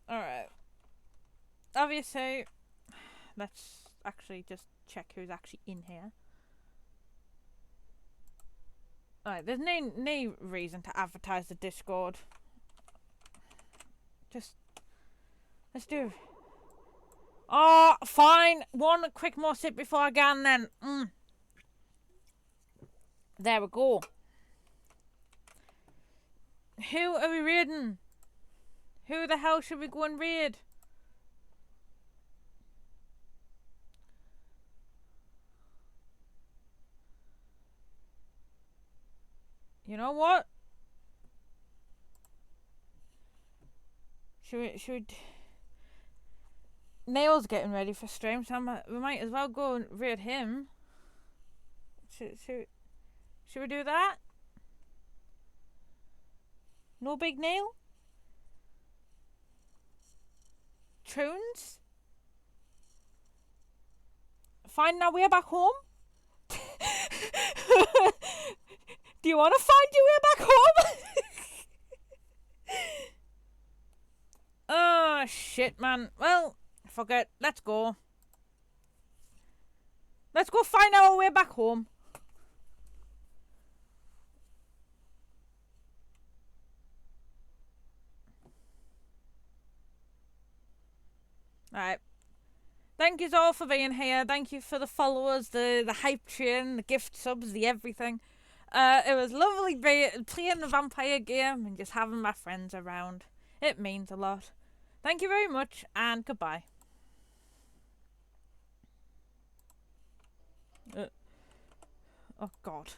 Alright. Obviously, let's actually just check who's actually in here. Alright, there's no reason to advertise the Discord. Just, let's do it. Oh, fine. One quick more sip before I go and then. There we go. Who are we raiding? Who the hell should we go and raid? You know what? Should we Nail's getting ready for stream, so we might as well go and raid him. Should we do that? No big nail? Troons? Find our way back home? Do you want to find your way back home? Oh, shit, man. Well, fuck it. Let's go. Let's go find our way back home. Alright. Thank you all for being here. Thank you for the followers, the hype train, the gift subs, the everything. It was lovely playing the vampire game and just having my friends around. It means a lot. Thank you very much, and goodbye. Oh, God.